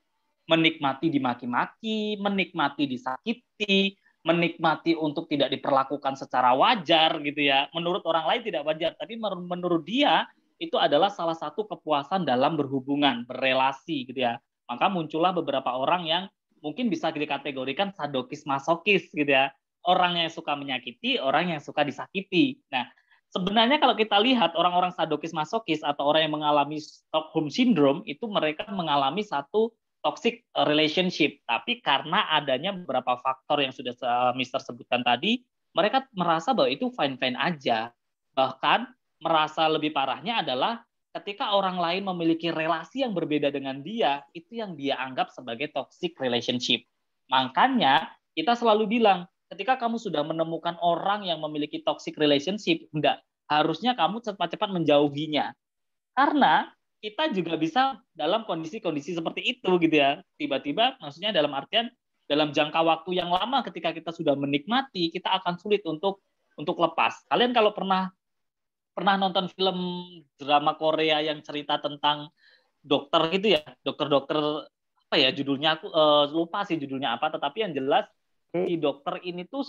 menikmati dimaki-maki, menikmati disakiti, menikmati untuk tidak diperlakukan secara wajar gitu ya. Menurut orang lain tidak wajar, tapi menurut dia itu adalah salah satu kepuasan dalam berhubungan, berrelasi gitu ya. Maka muncullah beberapa orang yang mungkin bisa dikategorikan sadokis masokis gitu ya. Orang yang suka menyakiti, orang yang suka disakiti. Nah, sebenarnya kalau kita lihat orang-orang sadokis masokis atau orang yang mengalami Stockholm Syndrome itu mereka mengalami satu toxic relationship. Tapi karena adanya beberapa faktor yang sudah Mister sebutkan tadi, mereka merasa bahwa itu fine-fine aja. Bahkan merasa lebih parahnya adalah ketika orang lain memiliki relasi yang berbeda dengan dia, itu yang dia anggap sebagai toxic relationship. Makanya kita selalu bilang, ketika kamu sudah menemukan orang yang memiliki toxic relationship, harusnya kamu cepat-cepat menjauhinya. Karena kita juga bisa dalam kondisi-kondisi seperti itu gitu ya. Tiba-tiba maksudnya dalam artian dalam jangka waktu yang lama ketika kita sudah menikmati, kita akan sulit untuk lepas. Kalian kalau pernah nonton film drama Korea yang cerita tentang dokter gitu ya, dokter apa ya judulnya, aku lupa sih judulnya apa, tetapi yang jelas si dokter ini tuh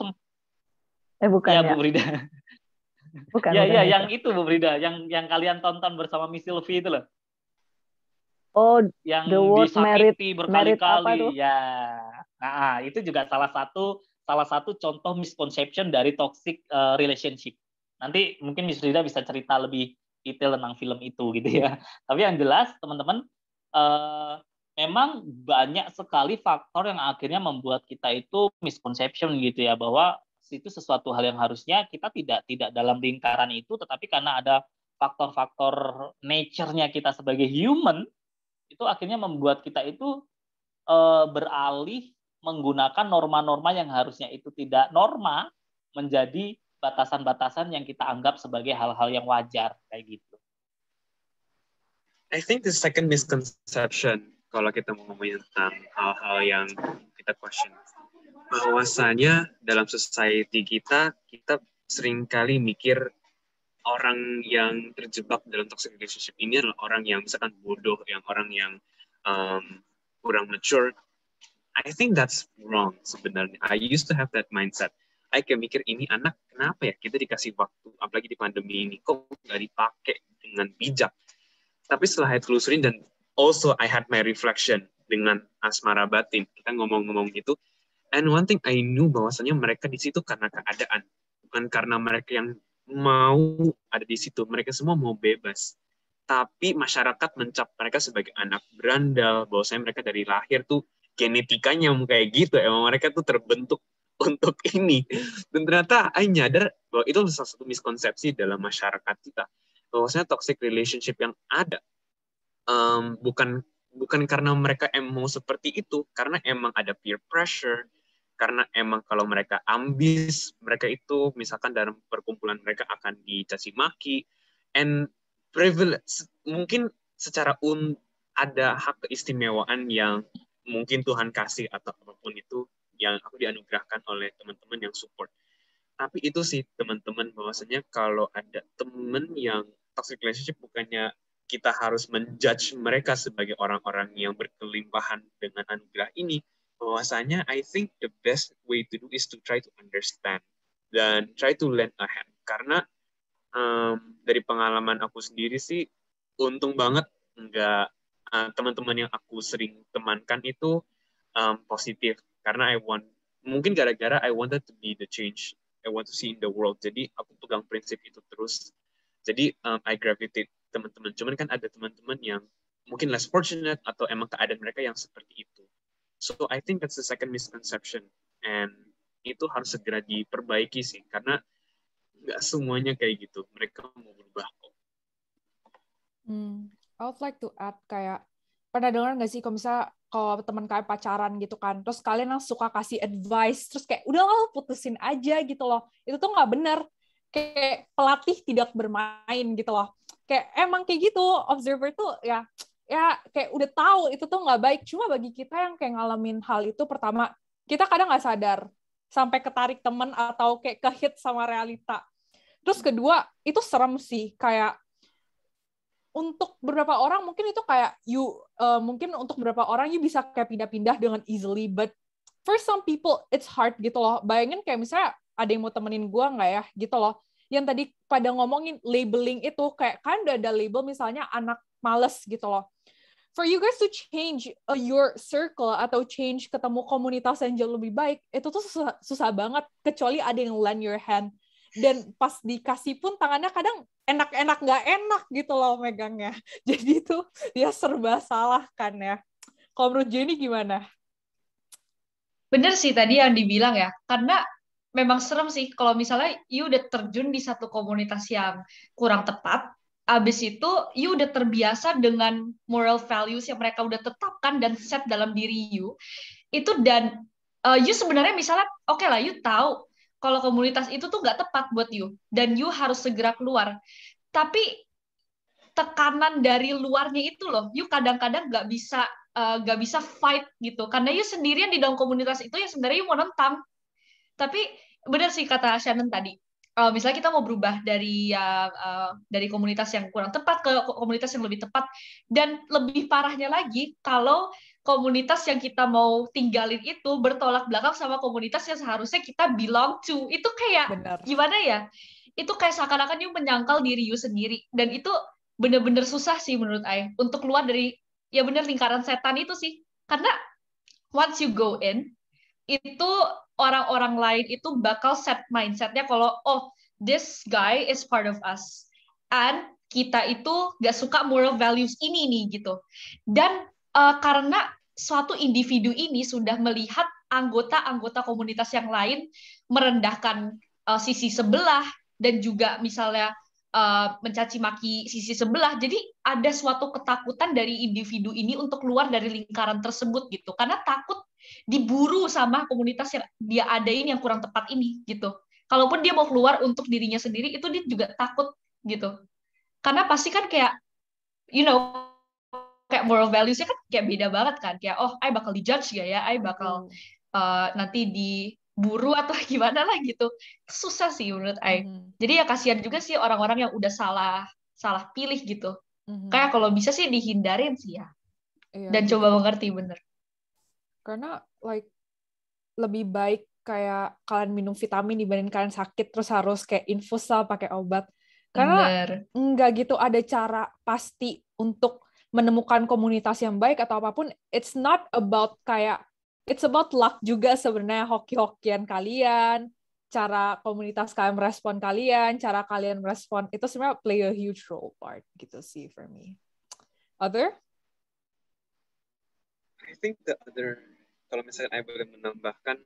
bukan ya, Bu Frida. Bukan, ya yang itu Bu Frida, yang kalian tonton bersama Miss Sylvie itu loh. Oh, yang The Word disakiti Merit berkali-kali ya. Nah, itu juga salah satu contoh misconception dari toxic relationship. Nanti mungkin Miss Frida bisa cerita lebih detail tentang film itu gitu ya. Tapi yang jelas teman-teman, memang banyak sekali faktor yang akhirnya membuat kita itu misconception gitu ya, bahwa itu sesuatu hal yang harusnya kita tidak dalam lingkaran itu, tetapi karena ada faktor-faktor nature-nya kita sebagai human, itu akhirnya membuat kita itu beralih menggunakan norma-norma yang harusnya itu tidak norma menjadi batasan-batasan yang kita anggap sebagai hal-hal yang wajar kayak gitu. I think the second misconception kalau kita mau ngomongin tentang hal-hal yang kita question, bahwasanya dalam society kita seringkali mikir orang yang terjebak dalam toxic relationship ini adalah orang yang misalkan bodoh, orang yang kurang mature. I think that's wrong sebenarnya. I used to have that mindset. I kayak mikir, ini anak kenapa ya kita dikasih waktu, apalagi di pandemi ini, kok nggak dipakai dengan bijak. Tapi setelah saya telusurin, dan also I had my reflection dengan asmara batin, kita ngomong-ngomong itu, And one thing I knew bahwasanya mereka di situ karena keadaan, bukan karena mereka yang mau ada di situ. Mereka semua mau bebas. Tapi masyarakat mencap mereka sebagai anak berandal, bahwasanya mereka dari lahir tuh genetikanya kayak gitu. Emang mereka tuh terbentuk untuk ini. Dan ternyata I nyadar bahwa itu salah satu miskonsepsi dalam masyarakat kita. Bahwasanya toxic relationship yang ada bukan karena mereka emang mau seperti itu, karena emang ada peer pressure, karena emang kalau mereka ambis, mereka itu misalkan dalam perkumpulan mereka akan dicaci maki, and privilege, mungkin secara ada hak keistimewaan yang mungkin Tuhan kasih atau apapun itu yang aku dianugerahkan oleh teman-teman yang support. Tapi itu sih teman-teman, bahwasanya kalau ada teman yang toxic relationship, bukannya kita harus menjudge mereka sebagai orang-orang yang berkelimpahan dengan anugerah ini, bahwasanya I think the best way to do is to try to understand dan try to lend a hand. Karena dari pengalaman aku sendiri sih, untung banget enggak teman-teman yang aku sering temankan itu positif. Karena mungkin gara-gara I wanted to be the change I want to see in the world. Jadi aku pegang prinsip itu terus. Jadi I gravitate teman-teman. Cuman kan ada teman-teman yang mungkin less fortunate atau emang keadaan mereka yang seperti itu. So I think that's the second misconception. And itu harus segera diperbaiki sih. Karena nggak semuanya kayak gitu. Mereka mau berubah kok. I would like to add kayak, pernah dengar nggak sih kalau teman kalian pacaran gitu kan, terus kalian yang suka kasih advice, terus kayak udah lo putusin aja gitu loh. Itu tuh nggak benar. Kayak pelatih tidak bermain gitu loh. Kayak emang kayak gitu, observer tuh ya kayak udah tahu itu tuh nggak baik. Cuma bagi kita yang kayak ngalamin hal itu, pertama kita kadang nggak sadar sampai ketarik temen atau kayak kehit sama realita. Terus kedua itu serem sih, kayak untuk beberapa orang mungkin itu kayak mungkin untuk beberapa orang you bisa kayak pindah-pindah dengan easily, but for some people it's hard gitu loh. Bayangin kayak misalnya ada yang mau temenin gue nggak ya gitu loh. Yang tadi pada ngomongin labeling itu, kayak kan udah ada label misalnya anak males gitu loh. For you guys to change your circle atau change ketemu komunitas yang jauh lebih baik, itu tuh susah banget, kecuali ada yang lend your hand. Dan pas dikasih pun tangannya kadang enak-enak nggak enak gitu loh megangnya. Jadi itu dia serba salah kan ya. Kalau menurut Jenny gimana? Bener sih tadi yang dibilang ya, karena memang serem sih kalau misalnya you udah terjun di satu komunitas yang kurang tepat, abis itu you udah terbiasa dengan moral values yang mereka udah tetapkan dan set dalam diri you, itu dan you sebenarnya misalnya oke lah you tahu kalau komunitas itu tuh nggak tepat buat you, dan you harus segera keluar. Tapi tekanan dari luarnya itu loh, you kadang-kadang nggak bisa fight gitu, karena you sendirian di dalam komunitas itu yang sebenarnya you mau nentang. Tapi benar sih kata Shannon tadi, misalnya kita mau berubah dari komunitas yang kurang tepat ke komunitas yang lebih tepat, dan lebih parahnya lagi kalau komunitas yang kita mau tinggalin itu bertolak belakang sama komunitas yang seharusnya kita belong to. Itu kayak gimana ya? Itu kayak seakan-akan you menyangkal diri you sendiri, dan itu bener-bener susah sih menurut I untuk keluar dari ya bener lingkaran setan itu sih. Karena once you go in, itu orang-orang lain itu bakal set mindsetnya kalau oh this guy is part of us, and kita itu gak suka moral values ini nih gitu. Dan karena suatu individu ini sudah melihat anggota-anggota komunitas yang lain merendahkan sisi sebelah, dan juga misalnya mencaci maki sisi sebelah, jadi ada suatu ketakutan dari individu ini untuk keluar dari lingkaran tersebut gitu, karena takut diburu sama komunitas yang dia adain yang kurang tepat ini gitu. Kalaupun dia mau keluar untuk dirinya sendiri, itu dia juga takut gitu, karena pasti kan kayak kayak moral values-nya kan kayak beda banget kan, kayak oh I bakal dijudge gak ya, I bakal nanti diburu atau gimana lah gitu. Susah sih menurut I. Jadi ya kasihan juga sih orang-orang yang udah salah pilih gitu. Kayak kalau bisa sih dihindarin sih ya. Dan gitu. Coba mengerti bener. Karena lebih baik kayak kalian minum vitamin dibanding kalian sakit terus harus kayak infus lah pakai obat. Karena nggak gitu ada cara pasti untuk menemukan komunitas yang baik atau apapun. It's not about kayak it's about luck juga sebenarnya, hoki-hokian kalian, cara komunitas kalian merespon kalian, cara kalian merespon, itu sebenarnya play a huge role part gitu sih for me. Other? I think the other, kalau misalnya I boleh menambahkan,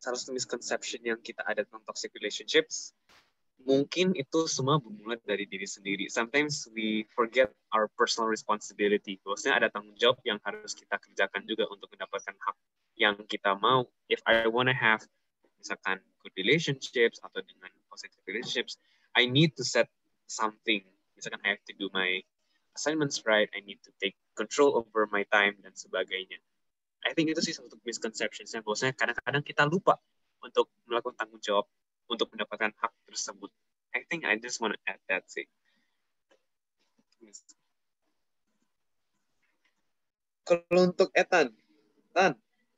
salah satu misconception yang kita ada tentang toxic relationships, mungkin itu semua bermula dari diri sendiri. Sometimes we forget our personal responsibility. Bahwasanya ada tanggung jawab yang harus kita kerjakan juga untuk mendapatkan hak yang kita mau. If I wanna have, misalkan, good relationships atau dengan positive relationships, I need to set something. Misalkan I have to do my assignments right, I need to take control over my time, dan sebagainya. I think itu sih satu misconception. Bahwasanya kadang-kadang kita lupa untuk melakukan tanggung jawab untuk mendapatkan hak tersebut. I think I just want to add that sih. Kalau untuk Ethan,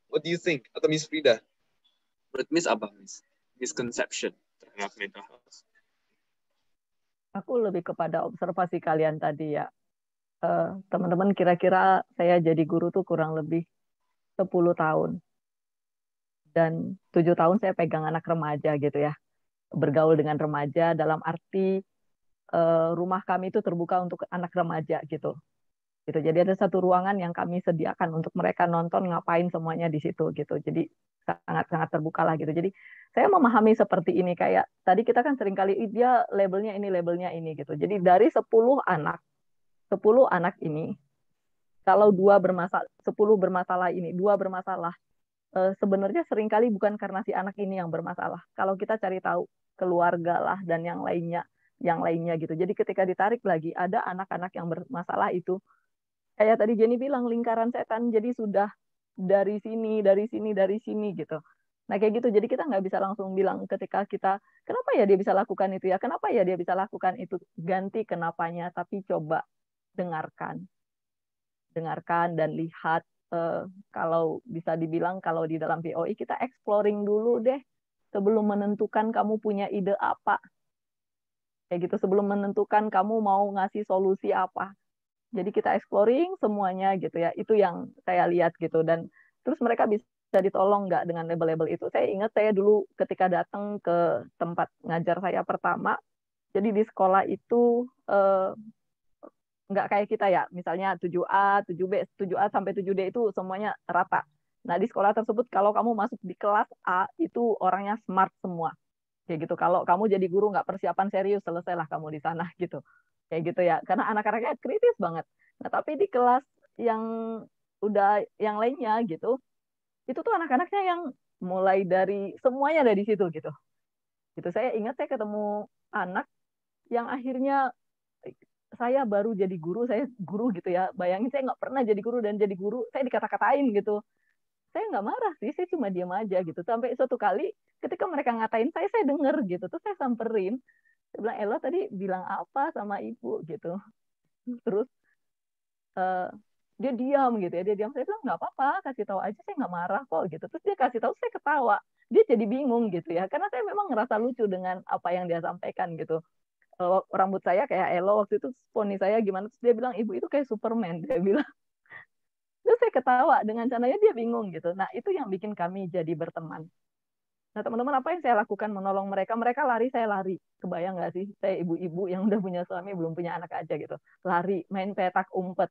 what do you think? Atau Miss Frida? Menurut Miss apa, Miss? Misconception terhadap mental health. Aku lebih kepada observasi kalian tadi ya. Teman-teman, kira-kira saya jadi guru tuh kurang lebih 10 tahun. Dan 7 tahun saya pegang anak remaja gitu ya. Bergaul dengan remaja dalam arti rumah kami itu terbuka untuk anak remaja gitu. Jadi ada satu ruangan yang kami sediakan untuk mereka nonton ngapain semuanya di situ gitu. Jadi sangat-sangat terbuka lah gitu. Jadi saya memahami seperti ini, kayak tadi kita kan sering kali dia labelnya ini gitu. Jadi dari 10 anak ini, kalau 10 bermasalah ini, 2 bermasalah, sebenarnya seringkali bukan karena si anak ini yang bermasalah. Kalau kita cari tahu keluarga lah dan yang lainnya gitu. Jadi ketika ditarik lagi, ada anak-anak yang bermasalah itu, kayak tadi Jenny bilang, lingkaran setan, jadi sudah dari sini gitu. Nah kayak gitu, jadi kita nggak bisa langsung bilang ketika kita, kenapa ya dia bisa lakukan itu ya, kenapa ya dia bisa lakukan itu, ganti kenapanya, tapi coba dengarkan dan lihat. Kalau bisa dibilang, kalau di dalam POI kita exploring dulu deh sebelum menentukan kamu punya ide apa, kayak gitu, sebelum menentukan kamu mau ngasih solusi apa. Jadi kita exploring semuanya gitu ya, itu yang saya lihat gitu. Dan terus mereka bisa ditolong nggak dengan label-label itu. Saya ingat saya dulu ketika datang ke tempat ngajar saya pertama, jadi di sekolah itu nggak kayak kita ya, misalnya 7A, 7B, 7A sampai 7D itu semuanya rata. Nah, di sekolah tersebut kalau kamu masuk di kelas A, itu orangnya smart semua. Kayak gitu. Kalau kamu jadi guru nggak persiapan serius, selesailah kamu di sana gitu. Kayak gitu ya. Karena anak-anaknya kritis banget. Nah, tapi di kelas yang udah yang lainnya gitu, itu tuh anak-anaknya yang mulai dari semuanya dari situ gitu. Gitu. Saya ingat saya ketemu anak yang akhirnya saya baru jadi guru, saya guru gitu ya. Bayangin saya nggak pernah jadi guru, dan jadi guru saya dikata-katain gitu. Saya nggak marah sih, saya cuma diam aja gitu. Sampai suatu kali ketika mereka ngatain saya denger gitu. Terus saya samperin, saya bilang, Ella tadi bilang apa sama ibu gitu. Terus dia diam gitu ya, dia diam. Saya bilang nggak apa-apa, kasih tahu aja, saya nggak marah kok gitu. Terus dia kasih tahu, saya ketawa. Dia jadi bingung gitu ya, karena saya memang ngerasa lucu dengan apa yang dia sampaikan gitu. Rambut saya kayak Elo waktu itu, poni saya gimana, terus dia bilang ibu itu kayak Superman, dia bilang. Terus saya ketawa dengan caranya, dia bingung gitu. Nah itu yang bikin kami jadi berteman. Nah teman-teman, apa yang saya lakukan menolong mereka, mereka lari, saya lari. Kebayang nggak sih, saya ibu-ibu yang udah punya suami belum punya anak aja gitu, lari main petak umpet,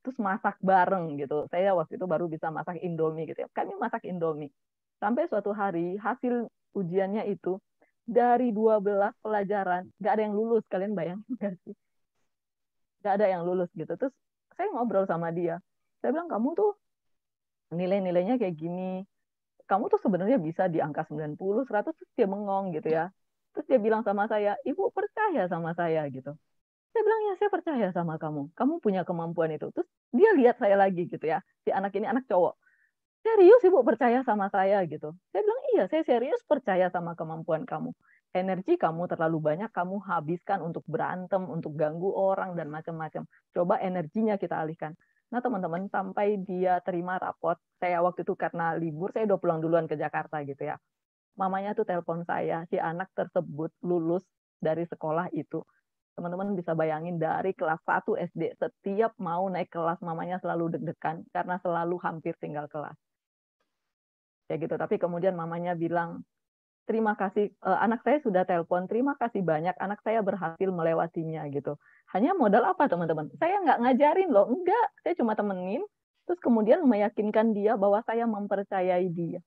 terus masak bareng gitu. Saya waktu itu baru bisa masak Indomie gitu ya, kami masak Indomie. Sampai suatu hari hasil ujiannya itu, dari 12 pelajaran, nggak ada yang lulus. Kalian bayangin nggak sih? Nggak ada yang lulus gitu. Terus saya ngobrol sama dia. Saya bilang, kamu tuh nilai-nilainya kayak gini. Kamu tuh sebenarnya bisa di angka 90, 100. Terus dia bengong gitu ya. Terus dia bilang sama saya, ibu percaya sama saya gitu. Saya bilang, ya saya percaya sama kamu. Kamu punya kemampuan itu. Terus dia lihat saya lagi gitu ya. Si anak ini anak cowok. Serius ibu percaya sama saya gitu. Saya bilang, iya saya serius percaya sama kemampuan kamu. Energi kamu terlalu banyak kamu habiskan untuk berantem, untuk ganggu orang, dan macam-macam. Coba energinya kita alihkan. Nah teman-teman, sampai dia terima rapot, saya waktu itu karena libur, saya udah pulang duluan ke Jakarta gitu ya. Mamanya tuh telepon saya, si anak tersebut lulus dari sekolah itu. Teman-teman bisa bayangin, dari kelas 1 SD, setiap mau naik kelas mamanya selalu deg-degan, karena selalu hampir tinggal kelas. kayak gitu. Tapi kemudian mamanya bilang, terima kasih, anak saya sudah telepon, terima kasih banyak, anak saya berhasil melewatinya gitu. Hanya modal apa teman-teman? Saya nggak ngajarin loh, enggak, saya cuma temenin, terus kemudian meyakinkan dia bahwa saya mempercayai dia.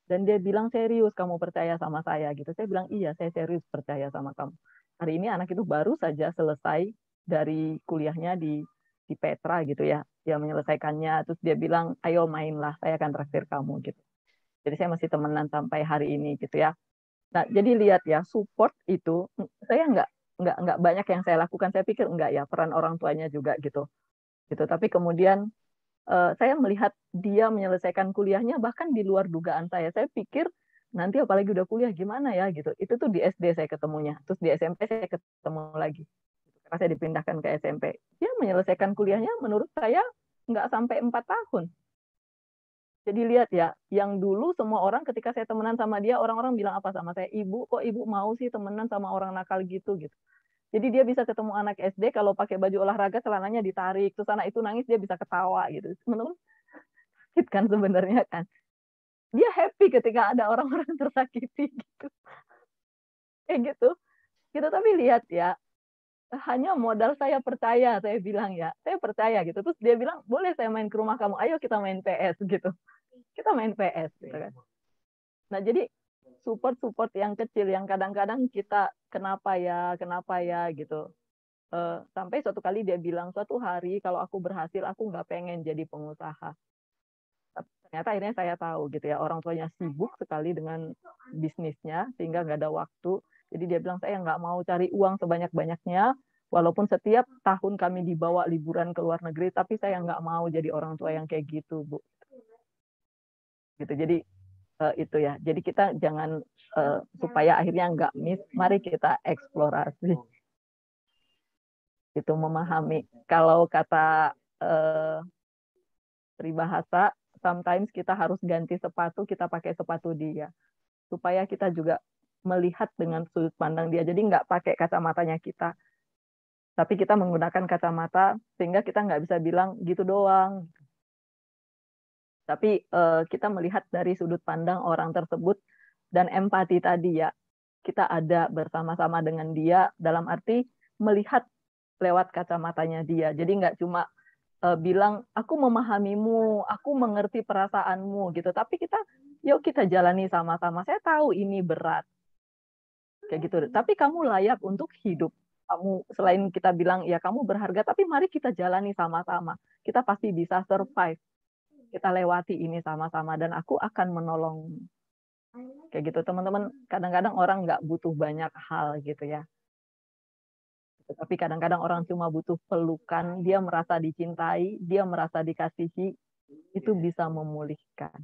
Dan dia bilang, serius kamu percaya sama saya gitu. Saya bilang, iya saya serius percaya sama kamu. Hari ini anak itu baru saja selesai dari kuliahnya di Petra gitu ya. Dia menyelesaikannya, terus dia bilang, ayo mainlah, saya akan traktir kamu gitu. Jadi saya masih temenan sampai hari ini gitu ya. Nah, jadi lihat ya, support itu saya nggak banyak yang saya lakukan. Saya pikir enggak ya, peran orang tuanya juga gitu. Gitu. Tapi kemudian saya melihat dia menyelesaikan kuliahnya bahkan di luar dugaan saya. Saya pikir nanti apalagi udah kuliah gimana ya gitu. Itu tuh di SD saya ketemunya. Terus di SMP saya ketemu lagi. Karena saya dipindahkan ke SMP. Dia menyelesaikan kuliahnya menurut saya nggak sampai 4 tahun. Jadi lihat ya, yang dulu semua orang ketika saya temenan sama dia, orang-orang bilang apa sama saya? Ibu, kok ibu mau sih temenan sama orang nakal gitu gitu. Jadi dia bisa ketemu anak SD kalau pakai baju olahraga celananya ditarik, terus anak itu nangis dia bisa ketawa gitu. Teman-teman, sakit kan sebenarnya kan. Dia happy ketika ada orang-orang tersakiti gitu. Kayak gitu. Gitu tapi lihat ya, hanya modal saya percaya, saya bilang ya, saya percaya gitu. Terus dia bilang, boleh saya main ke rumah kamu, ayo kita main PS gitu. Kita main PS gitu kan. Nah jadi support yang kecil yang kadang-kadang kita kenapa ya gitu. Sampai suatu kali dia bilang, suatu hari kalau aku berhasil aku nggak pengen jadi pengusaha. Ternyata akhirnya saya tahu gitu ya, orang tuanya sibuk sekali dengan bisnisnya sehingga nggak ada waktu. Jadi dia bilang, saya nggak mau cari uang sebanyak-banyaknya, walaupun setiap tahun kami dibawa liburan ke luar negeri, tapi saya nggak mau jadi orang tua yang kayak gitu, Bu. Gitu. Jadi itu ya. Jadi kita jangan supaya akhirnya nggak miss, mari kita eksplorasi. Itu memahami. Kalau kata peribahasa, sometimes kita harus ganti sepatu, kita pakai sepatu dia. Supaya kita juga melihat dengan sudut pandang dia. Jadi nggak pakai kacamatanya kita. Tapi kita menggunakan kacamata sehingga kita nggak bisa bilang gitu doang. Tapi kita melihat dari sudut pandang orang tersebut dan empati tadi ya. Kita ada bersama-sama dengan dia dalam arti melihat lewat kacamatanya dia. Jadi nggak cuma bilang aku memahamimu, aku mengerti perasaanmu gitu. Tapi yuk kita jalani sama-sama. Saya tahu ini berat. Kayak gitu. Tapi kamu layak untuk hidup. Kamu selain kita bilang ya kamu berharga, tapi mari kita jalani sama-sama. Kita pasti bisa survive. Kita lewati ini sama-sama dan aku akan menolong. Kayak gitu teman-teman. Kadang-kadang orang nggak butuh banyak hal gitu ya. Tapi kadang-kadang orang cuma butuh pelukan, dia merasa dicintai, dia merasa dikasihi, itu bisa memulihkan.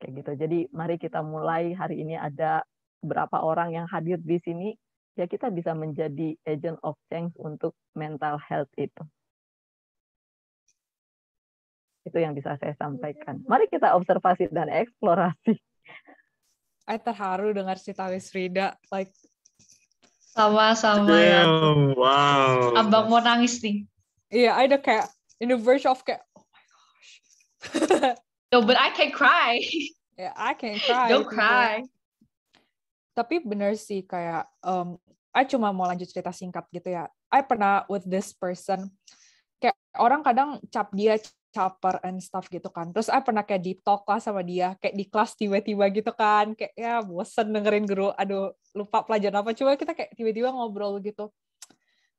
Kayak gitu. Jadi mari kita mulai hari ini ada berapa orang yang hadir di sini, ya kita bisa menjadi agent of change untuk mental health itu. Itu yang bisa saya sampaikan. Mari kita observasi dan eksplorasi. Saya terharu dengar cerita Wisrida. Like Sama-sama ya. Wow. Abang mau nangis nih. iya, ada kayak in the verge of kayak oh my gosh. No, but I can cry. Yeah, I can cry. Don't cry. Tapi bener sih kayak I cuma mau lanjut cerita singkat gitu ya. I pernah with this person kayak orang kadang cap dia caper and stuff gitu kan. Terus I pernah kayak deep talk lah sama dia, kayak di kelas tiba-tiba gitu kan, kayak ya bosen dengerin guru, aduh lupa pelajaran apa, coba kita kayak tiba-tiba ngobrol gitu.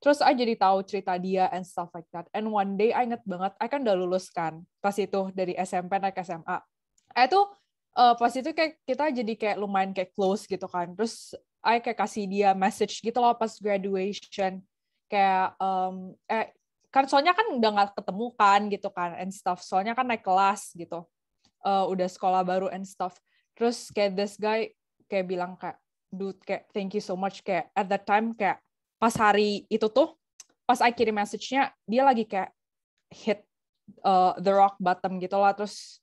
Terus I jadi tahu cerita dia and stuff like that. And one day I inget banget, I kan udah lulus kan, pas itu dari SMP naik SMA. Pas itu kayak kita jadi kayak lumayan kayak close gitu kan. Terus I kayak kasih dia message gitu loh pas graduation, kayak kan soalnya kan udah nggak ketemu kan gitu kan and stuff, soalnya kan naik kelas gitu, udah sekolah baru and stuff. Terus kayak this guy kayak bilang kayak dude kayak thank you so much, kayak at that time kayak pas hari itu tuh pas I kirim message-nya dia lagi kayak hit the rock bottom gitu lah. Terus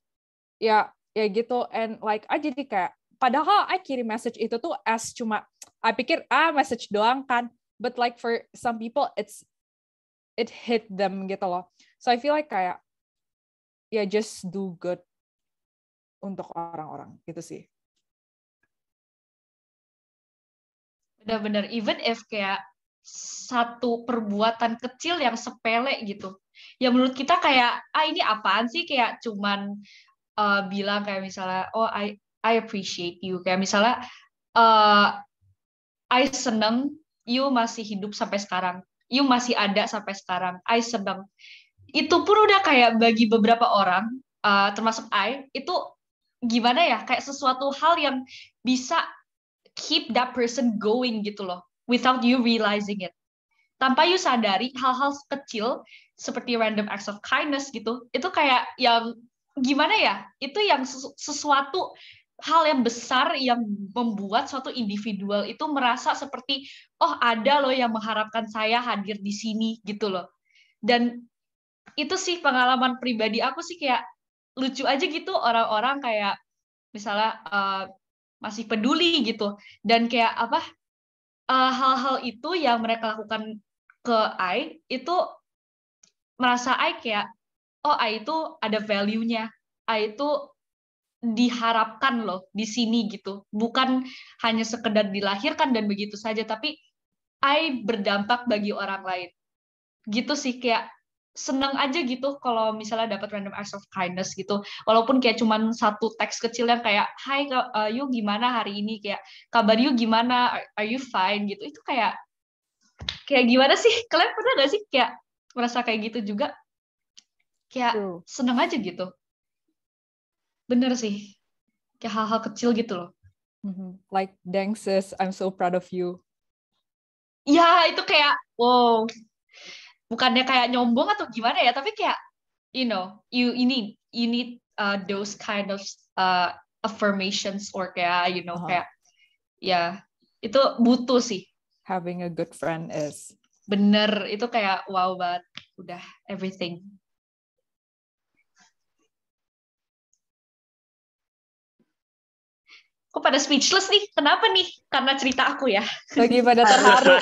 ya gitu and like I jadi kayak padahal I kirim message itu tuh as cuma I pikir message doang kan, but like for some people it hit them gitu loh. So I feel like kayak just do good untuk orang-orang gitu sih. Benar-benar, even if kayak satu perbuatan kecil yang sepele gitu, ya menurut kita kayak ini apaan sih, kayak cuman bilang kayak misalnya I appreciate you, kayak misalnya I seneng you masih hidup sampai sekarang, you masih ada sampai sekarang, I seneng. Itu pun udah kayak bagi beberapa orang, termasuk I, itu gimana ya, kayak sesuatu hal yang bisa keep that person going gitu loh, without you realizing it. Tanpa you sadari, hal-hal kecil seperti random acts of kindness gitu, itu kayak yang gimana ya, itu yang sesuatu hal yang besar yang membuat suatu individual itu merasa seperti, oh ada loh yang mengharapkan saya hadir di sini gitu loh. Dan itu sih pengalaman pribadi aku sih, kayak lucu aja gitu orang-orang kayak misalnya masih peduli gitu, dan kayak apa hal-hal itu yang mereka lakukan ke I itu merasa I kayak I itu ada value-nya, I itu diharapkan loh di sini gitu, bukan hanya sekedar dilahirkan dan begitu saja, tapi I berdampak bagi orang lain gitu sih. Kayak seneng aja gitu kalau misalnya dapat random acts of kindness gitu, walaupun kayak cuman satu teks kecil yang kayak hai you gimana hari ini, kayak kabar you gimana, are you fine gitu, itu kayak gimana sih, kalian pernah gak sih kayak merasa kayak gitu juga, kayak seneng aja gitu. Bener sih, kayak hal-hal kecil gitu loh. Like thanks sis, I'm so proud of you. Ya itu kayak wow, bukannya kayak nyombong atau gimana ya, tapi kayak you need those kind of affirmations, or kayak kayak ya itu butuh sih. Having a good friend is bener, itu kayak wow banget, udah everything. Kok pada speechless nih? Kenapa nih? Karena cerita aku ya. Lagi pada terharu.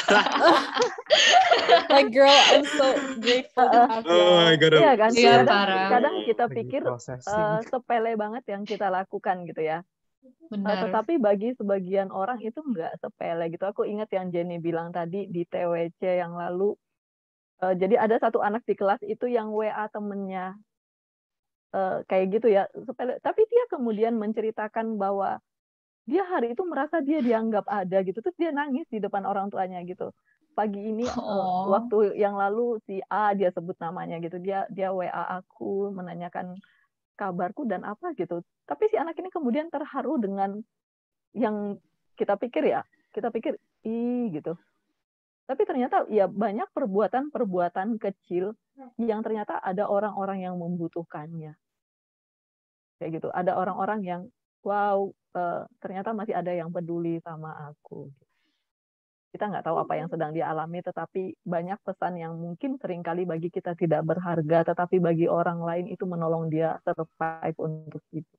Like girl, I'm so grateful to have you. Oh my God. Iya kan? Iya, Kadang kita Lagi pikir processing. sepele banget yang kita lakukan gitu ya. Benar. Tetapi bagi sebagian orang itu nggak sepele gitu. Aku ingat yang Jenny bilang tadi di TWC yang lalu. Jadi ada satu anak di kelas itu yang WA temennya kayak gitu ya, sepele. Tapi dia kemudian menceritakan bahwa dia hari itu merasa dia dianggap ada gitu, terus dia nangis di depan orang tuanya gitu. Pagi ini waktu yang lalu si A, dia sebut namanya gitu, dia WA aku menanyakan kabarku dan apa gitu. Tapi si anak ini kemudian terharu dengan yang kita pikir gitu. Tapi ternyata ya banyak perbuatan kecil yang ternyata ada orang-orang yang membutuhkannya. Kayak gitu. Ada orang-orang yang wow, ternyata masih ada yang peduli sama aku. Kita nggak tahu apa yang sedang dia alami, tetapi banyak pesan yang mungkin seringkali bagi kita tidak berharga, tetapi bagi orang lain itu menolong dia survive untuk itu.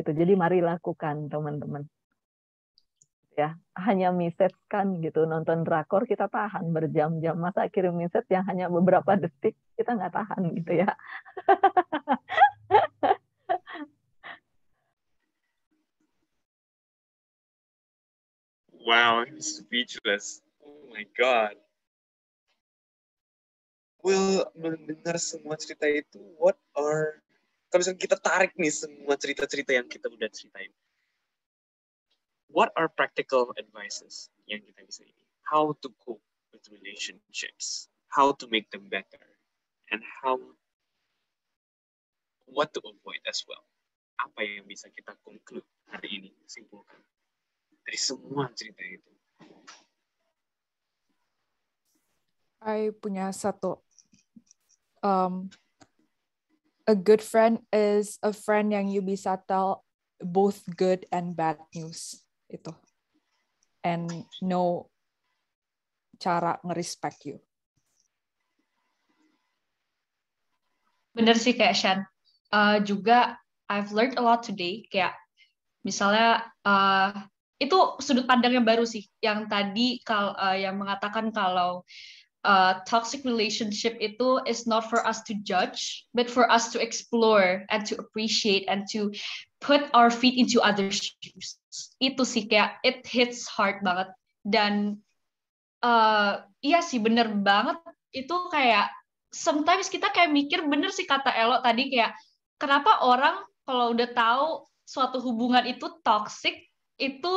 Jadi mari lakukan teman-teman. Ya, hanya message kan gitu, nonton drakor kita tahan berjam-jam, masa kirim message yang hanya beberapa detik kita nggak tahan gitu ya. Wow, I'm speechless. Oh my God. Well, mendengar semua cerita itu, kalau misalnya kita tarik nih semua cerita-cerita yang kita udah ceritain, what are practical advices yang kita bisa ini? How to cope with relationships, how to make them better, and what to avoid as well. Apa yang bisa kita conclude hari ini, simpulkan dari semua cerita itu? I punya satu. A good friend is a friend yang you bisa tell both good and bad news itu, and know cara nge-respect you. Bener sih kayak Shan. Juga I've learned a lot today, kayak misalnya itu sudut pandang yang baru sih, yang tadi yang mengatakan kalau toxic relationship itu is not for us to judge, but for us to explore and to appreciate and to put our feet into other shoes. Itu sih kayak it hits hard banget. Dan iya sih bener banget, itu kayak sometimes kita kayak mikir, bener sih kata Elo tadi, kayak kenapa orang kalau udah tahu suatu hubungan itu toxic, itu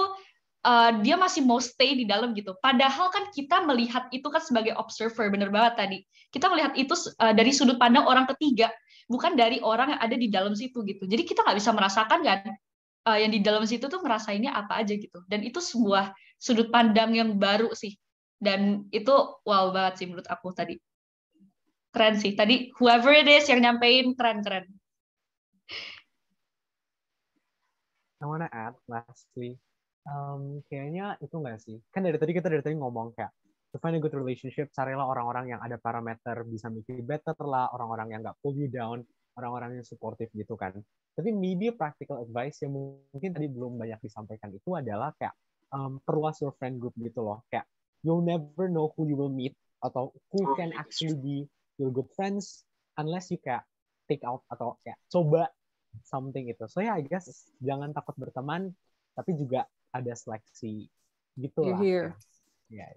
dia masih mau stay di dalam gitu. Padahal kan kita melihat itu kan sebagai observer, bener banget tadi. Kita melihat itu dari sudut pandang orang ketiga, bukan dari orang yang ada di dalam situ gitu. Jadi kita nggak bisa merasakan kan yang di dalam situ tuh ngerasainnya apa aja gitu. Dan itu sebuah sudut pandang yang baru sih. Dan itu wow banget sih menurut aku tadi. Keren sih. Tadi whoever it is yang nyampein keren-keren. I wanna add lastly, kayaknya itu nggak sih? Kan dari tadi ngomong kayak to find a good relationship, carilah orang-orang yang ada parameter bisa make you better lah, orang-orang yang nggak pull you down, orang-orang yang supportive gitu kan. Tapi maybe practical advice yang mungkin tadi belum banyak disampaikan itu adalah kayak perluas your friend group gitu loh. Kayak you'll never know who you will meet atau who can actually be your good friends unless you kayak take out atau kayak coba something itu. So yeah, I guess jangan takut berteman, tapi juga ada seleksi gitu lah. Yeah.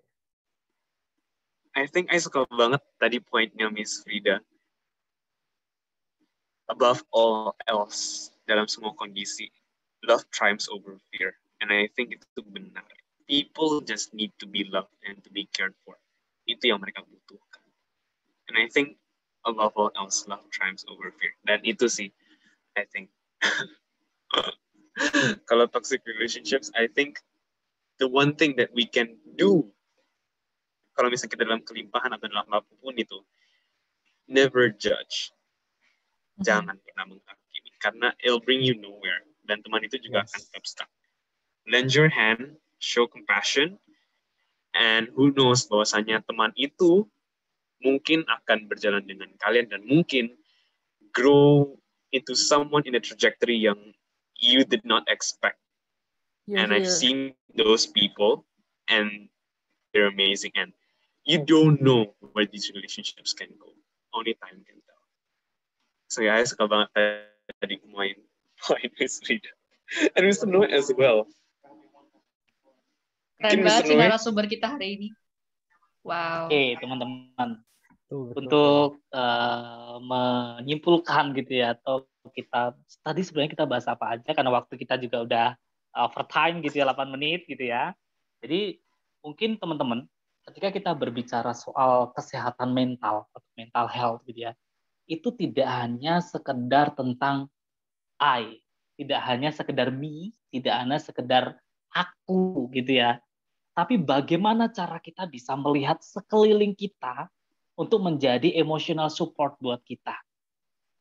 I think I suka banget tadi pointnya Miss Frida. Above all else, dalam semua kondisi, love triumphs over fear. And I think itu benar. People just need to be loved and to be cared for. Itu yang mereka butuhkan. And I think above all else, love triumphs over fear. Dan itu sih, I think. Kalau toxic relationships, I think the one thing that we can do, kalau misalnya kita dalam kelimpahan atau dalam apapun itu, never judge. Jangan pernah menghakimi, karena it'll bring you nowhere. Dan teman itu juga akan tetap stuck. Lend your hand, show compassion, and who knows bahwasanya teman itu mungkin akan berjalan dengan kalian dan mungkin grow into someone in a trajectory yang you did not expect. And I've seen those people, and they're amazing. And you don't know where these relationships can go. Only time can tell. So yeah, I suka banget tadi point Miss Frida. And Mr. Noe as well. Keren banget sih narasumber kita hari ini. Wow. Oke, teman-teman. Untuk menyimpulkan gitu ya, atau kita tadi sebenarnya kita bahas apa aja karena waktu kita juga udah overtime gitu ya, 8 menit gitu ya. Jadi mungkin teman-teman ketika kita berbicara soal kesehatan mental atau mental health gitu ya, itu tidak hanya sekedar tentang I, tidak hanya sekedar me, tidak hanya sekedar aku gitu ya. Tapi bagaimana cara kita bisa melihat sekeliling kita untuk menjadi emotional support buat kita.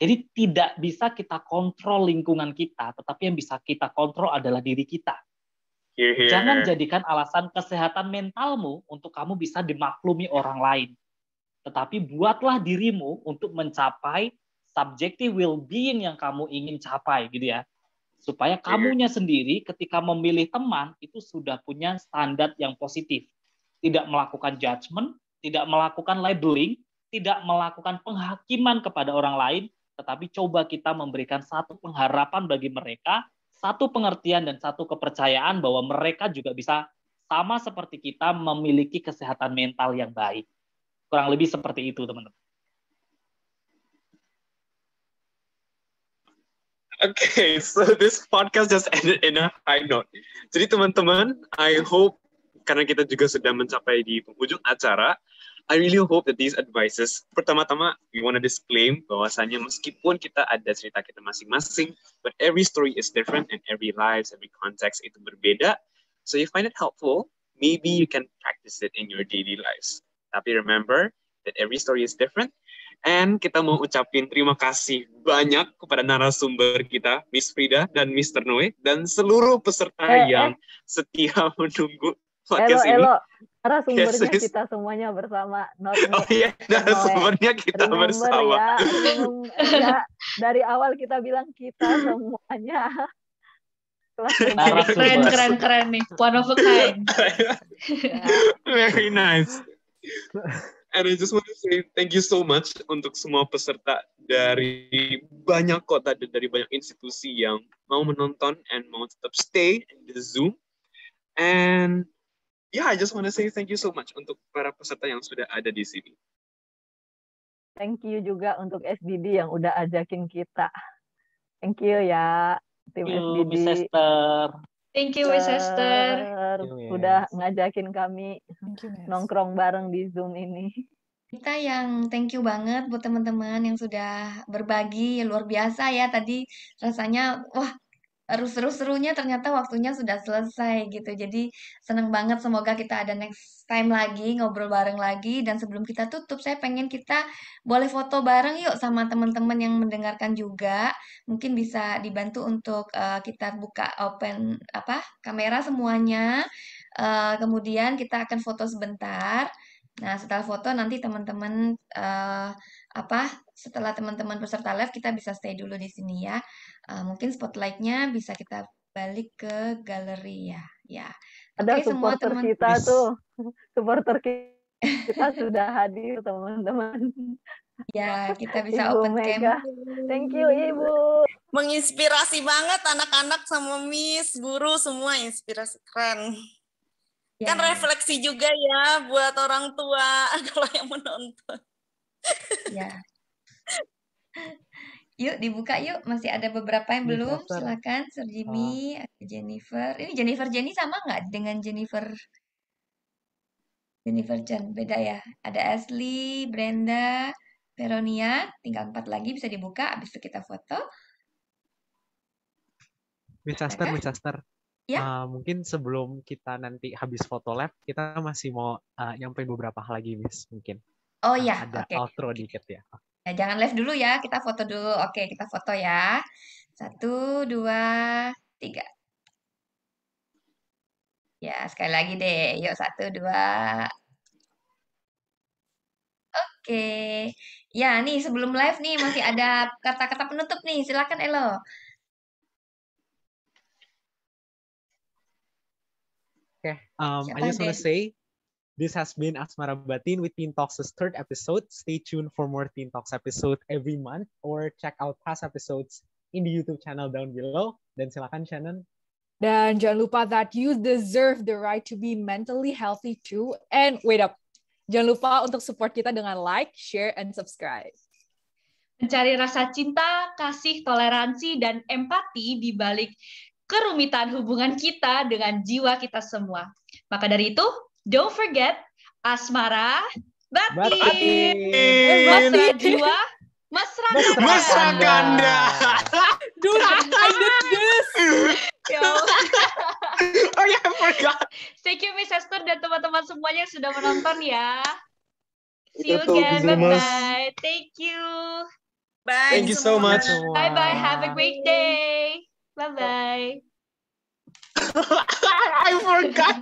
Jadi tidak bisa kita kontrol lingkungan kita, tetapi yang bisa kita kontrol adalah diri kita. Jangan jadikan alasan kesehatan mentalmu untuk kamu bisa dimaklumi orang lain. Tetapi buatlah dirimu untuk mencapai subjective well-being yang kamu ingin capai gitu ya. Supaya kamunya sendiri ketika memilih teman itu sudah punya standar yang positif. Tidak melakukan judgment, tidak melakukan labeling, tidak melakukan penghakiman kepada orang lain, tetapi coba kita memberikan satu pengharapan bagi mereka, satu pengertian dan satu kepercayaan bahwa mereka juga bisa sama seperti kita memiliki kesehatan mental yang baik. Kurang lebih seperti itu, teman-teman. Okay, so this podcast just ended in a high note. Jadi teman-teman, I hope karena kita juga sudah mencapai di penghujung acara, I really hope that these advices, pertama-tama, we want to disclaim bahwasanya meskipun kita ada cerita kita masing-masing, but every story is different and every lives, every context itu berbeda. So you find it helpful, maybe you can practice it in your daily lives. Tapi remember that every story is different. And kita mau ucapin terima kasih banyak kepada narasumber kita, Miss Frida dan Mr. Noe, dan seluruh peserta yang setia menunggu podcast ini. Narasumbernya kita semuanya bersama. Oh iya, narasumbernya kita bersama. Ya, dari awal kita bilang kita semuanya. Keren nih. One of a kind. Very nice. And I just want to say thank you so much untuk semua peserta dari banyak kota dan dari banyak institusi yang mau menonton and mau tetap stay in the Zoom. And yeah, I just want to say thank you so much untuk para peserta yang sudah ada di sini. Thank you juga untuk SDD yang udah ajakin kita. Thank you ya, tim SDD. Miss Esther. Thank you, Miss Esther. Udah ngajakin kami nongkrong bareng di Zoom ini. Kita yang thank you banget buat teman-teman yang sudah berbagi, luar biasa ya. Tadi rasanya, wah, harus seru-serunya ternyata waktunya sudah selesai gitu. Jadi seneng banget, semoga kita ada next time lagi, ngobrol bareng lagi. Dan sebelum kita tutup, saya pengen kita boleh foto bareng yuk sama teman-teman yang mendengarkan juga. Mungkin bisa dibantu untuk kita buka open kamera semuanya. Kemudian kita akan foto sebentar. Nah, setelah foto nanti teman-teman setelah teman-teman peserta live kita bisa stay dulu di sini ya. Mungkin spotlight-nya bisa kita balik ke galeri ya. Ya. Ada Oke, semua supporter teman. kita tuh. Supporter kita sudah hadir, teman-teman. Ya, kita bisa Ibu open Mega. cam. Thank you, Ibu. Menginspirasi banget anak-anak sama Miss, guru semua inspirasi keren. Ya. Kan refleksi juga ya buat orang tua kalau yang menonton. Ya. Yuk dibuka yuk, masih ada beberapa yang belum. Silakan, Sir Jimmy, Jennifer. Ini Jennifer Jenny sama nggak dengan Jennifer Chen? Beda ya. Ada Ashley, Brenda, Veronia. Tinggal 4 lagi bisa dibuka. Habis itu kita foto. Miss Esther. Ya. Mungkin sebelum kita nanti habis foto lab, kita masih mau nyampein beberapa hal lagi, Miss, mungkin. Oh ya, ada outro dikit ya. Ya. Jangan live dulu ya, kita foto dulu. Oke, kita foto ya. 1, 2, 3. Ya, sekali lagi deh. Yuk, 1, 2. Oke. Ya, nih sebelum live nih masih ada kata-kata penutup nih. Silakan Elo. Okay, I just want to say, this has been Asmara Batin with Teen Talks' third episode. Stay tuned for more Teen Talks episode every month, or check out past episodes in the YouTube channel down below. Dan silakan Shannon. Dan jangan lupa that you deserve the right to be mentally healthy too. And wait up, jangan lupa untuk support kita dengan like, share, and subscribe. Mencari rasa cinta, kasih, toleransi, dan empati di balik kerumitan hubungan kita dengan jiwa kita semua. Maka dari itu, don't forget Asmara Batin. Mesra jiwa, mesra ganda. Dude, I did this. Oh yeah, I forgot. Thank you Miss Esther dan teman-teman semuanya yang sudah menonton ya. See you again. Bye-bye. Thank you. Bye. Thank you so much. Bye-bye. Have a great day. Bye-bye. I forgot.